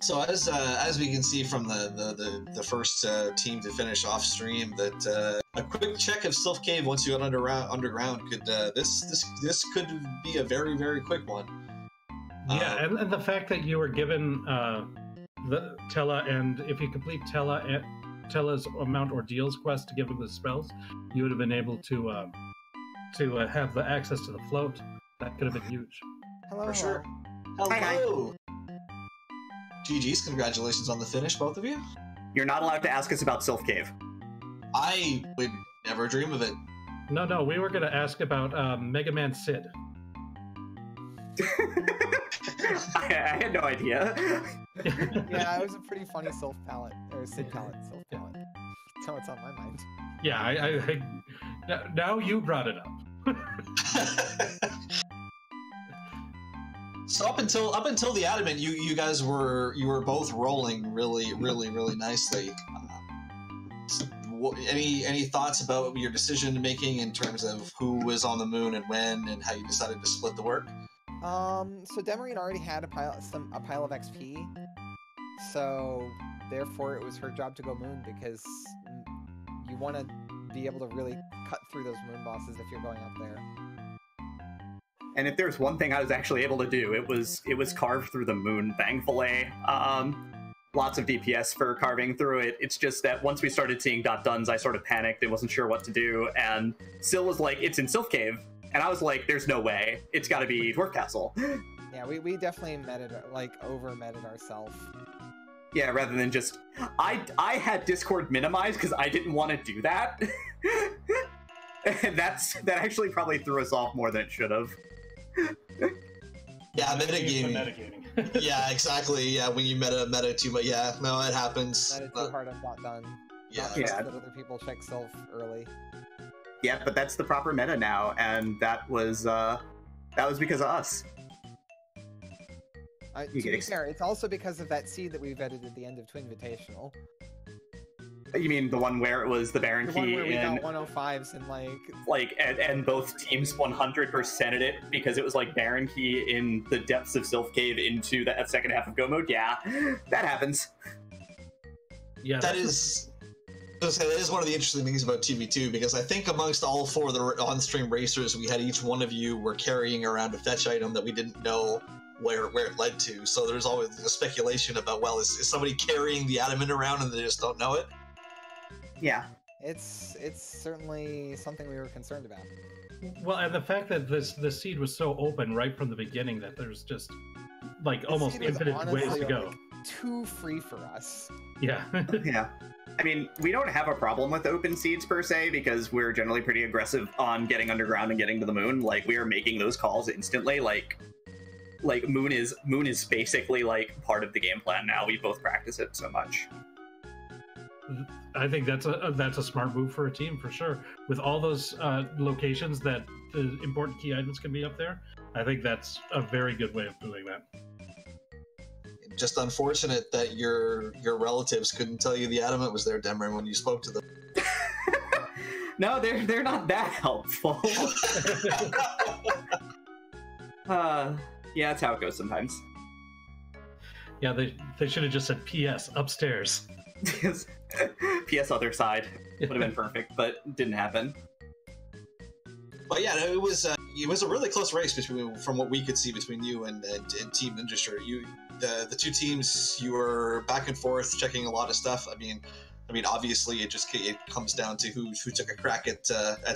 So as we can see from the first team to finish off stream, that a quick check of Sylph Cave once you got underground could this could be a very, very quick one. Yeah, and the fact that you were given the Tella, and if you complete Tella's Mount Ordeal's quest to give him the spells, you would have been able to have the access to the float. That could have been huge. Hello. For sure. Hello. Hi. GG's, congratulations on the finish, both of you. You're not allowed to ask us about Sylph Cave. I would never dream of it. No, we were going to ask about Mega Man Sid. I had no idea. Yeah, it was a pretty funny Sylph palette, or Sid palette, Sylph palette. That's what's on my mind. Yeah, I now you brought it up. So up until the adamant, you guys were both rolling really nicely. Any thoughts about your decision making in terms of who was on the moon and when, and how you decided to split the work? So Demarine already had a pile of XP, so therefore it was her job to go moon, because you want to be able to really cut through those moon bosses if you're going up there. And if there's one thing I was actually able to do, it was carve through the moon, thankfully. Lots of DPS for carving through it. It's just that once we started seeing .duns, I sort of panicked and wasn't sure what to do. And Syl was like, it's in Sylph Cave. And I was like, there's no way. It's got to be Dwarf Castle. Yeah, we definitely over-meted ourselves. Yeah, rather than just... I had Discord minimized because I didn't want to do that. And that actually probably threw us off more than it should have. Yeah, metagaming. Yeah, exactly. Yeah, when you meta too much. Yeah, no, it happens. Meta too hard on .done. Yeah. That other people check Sylph early. Yeah, but that's the proper meta now, and that was because of us. To be fair, it's also because of that seed that we vetted at the end of Twin Invitational. You mean the one where it was the Baron the Key one where we in... got 105s and and both teams 100%ed it because it was like Baron Key in the depths of Sylph Cave into that second half of Go Mode. Yeah, that happens. Yeah, that is one of the interesting things about TV2, because I think amongst all four of the on-stream racers, we had each one of you were carrying around a fetch item that we didn't know where it led to. So there's always a speculation about, well, is somebody carrying the adamant around and they just don't know it? Yeah. It's certainly something we were concerned about. Well, and the fact that the seed was so open right from the beginning that there's just like almost infinite ways to go. Too free for us. Yeah. Yeah. I mean, we don't have a problem with open seeds per se, because we're generally pretty aggressive on getting underground and getting to the moon. Like, we are making those calls instantly. Like moon is basically like part of the game plan now. We both practice it so much. I think that's a smart move for a team, for sure. With all those locations that the important key items can be up there, I think that's a very good way of doing that. Just unfortunate that your relatives couldn't tell you the adamant was there, Demerin, when you spoke to them. No, they're not that helpful. Yeah, that's how it goes sometimes. Yeah, they should have just said P.S. upstairs. P.S. other side would have been perfect, but didn't happen. But yeah, it was a really close race from what we could see between you and Team Ninja Shirt. The two teams, you were back and forth checking a lot of stuff. I mean, obviously it comes down to who took a crack at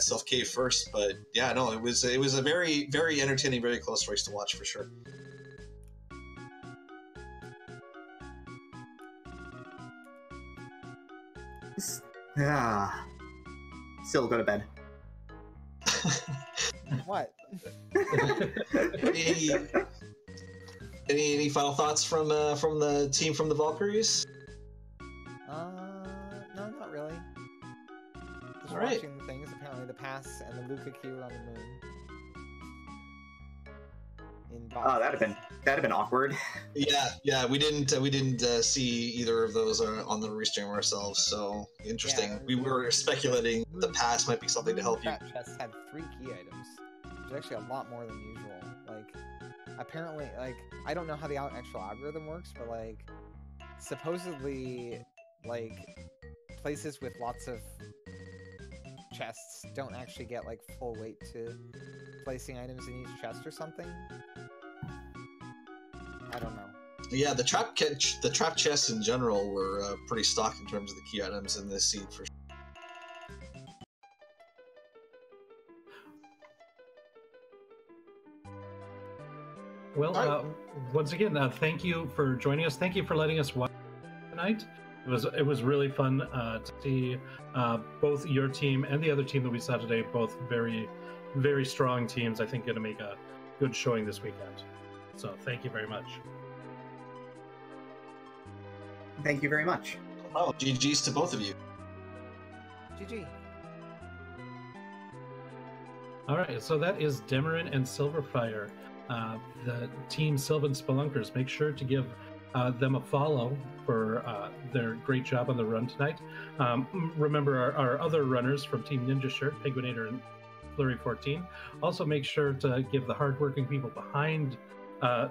Self Cave first. But yeah, no, it was a very, very entertaining, very close race to watch for sure. Yeah. Still go to bed. What? Any final thoughts from the team from the Valkyries? No, not really. Just All right. watching things. Apparently, the pass and the Luca Q on the moon. Oh, that'd have been awkward. Yeah, we didn't see either of those on the restream ourselves. So interesting. Yeah, we were speculating the pass might be something to help you. Trap chest had 3 key items, which is actually a lot more than usual. Like, apparently, like, I don't know how the actual algorithm works, but like, supposedly, like, places with lots of chests don't actually get like full weight to placing items in each chest or something. I don't know. Yeah, the trap chests in general were pretty stocked in terms of the key items in this seed for sure. Well, once again, thank you for joining us. Thank you for letting us watch tonight. It was really fun to see both your team and the other team that we saw today, both very, very strong teams. I think going to make a good showing this weekend. So thank you very much. Thank you very much. Oh, GG's to both of you. GG. All right, so that is Demarin and Silverfire, the team Sylvan Spelunkers. Make sure to give them a follow for their great job on the run tonight. Remember our other runners from Team Ninja Shirt, Penguinator and Flurry 14. Also make sure to give the hardworking people behind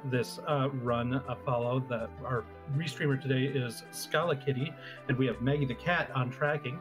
this run a follow. Our restreamer today is Scala Kitty, and we have Maggie the Cat on tracking.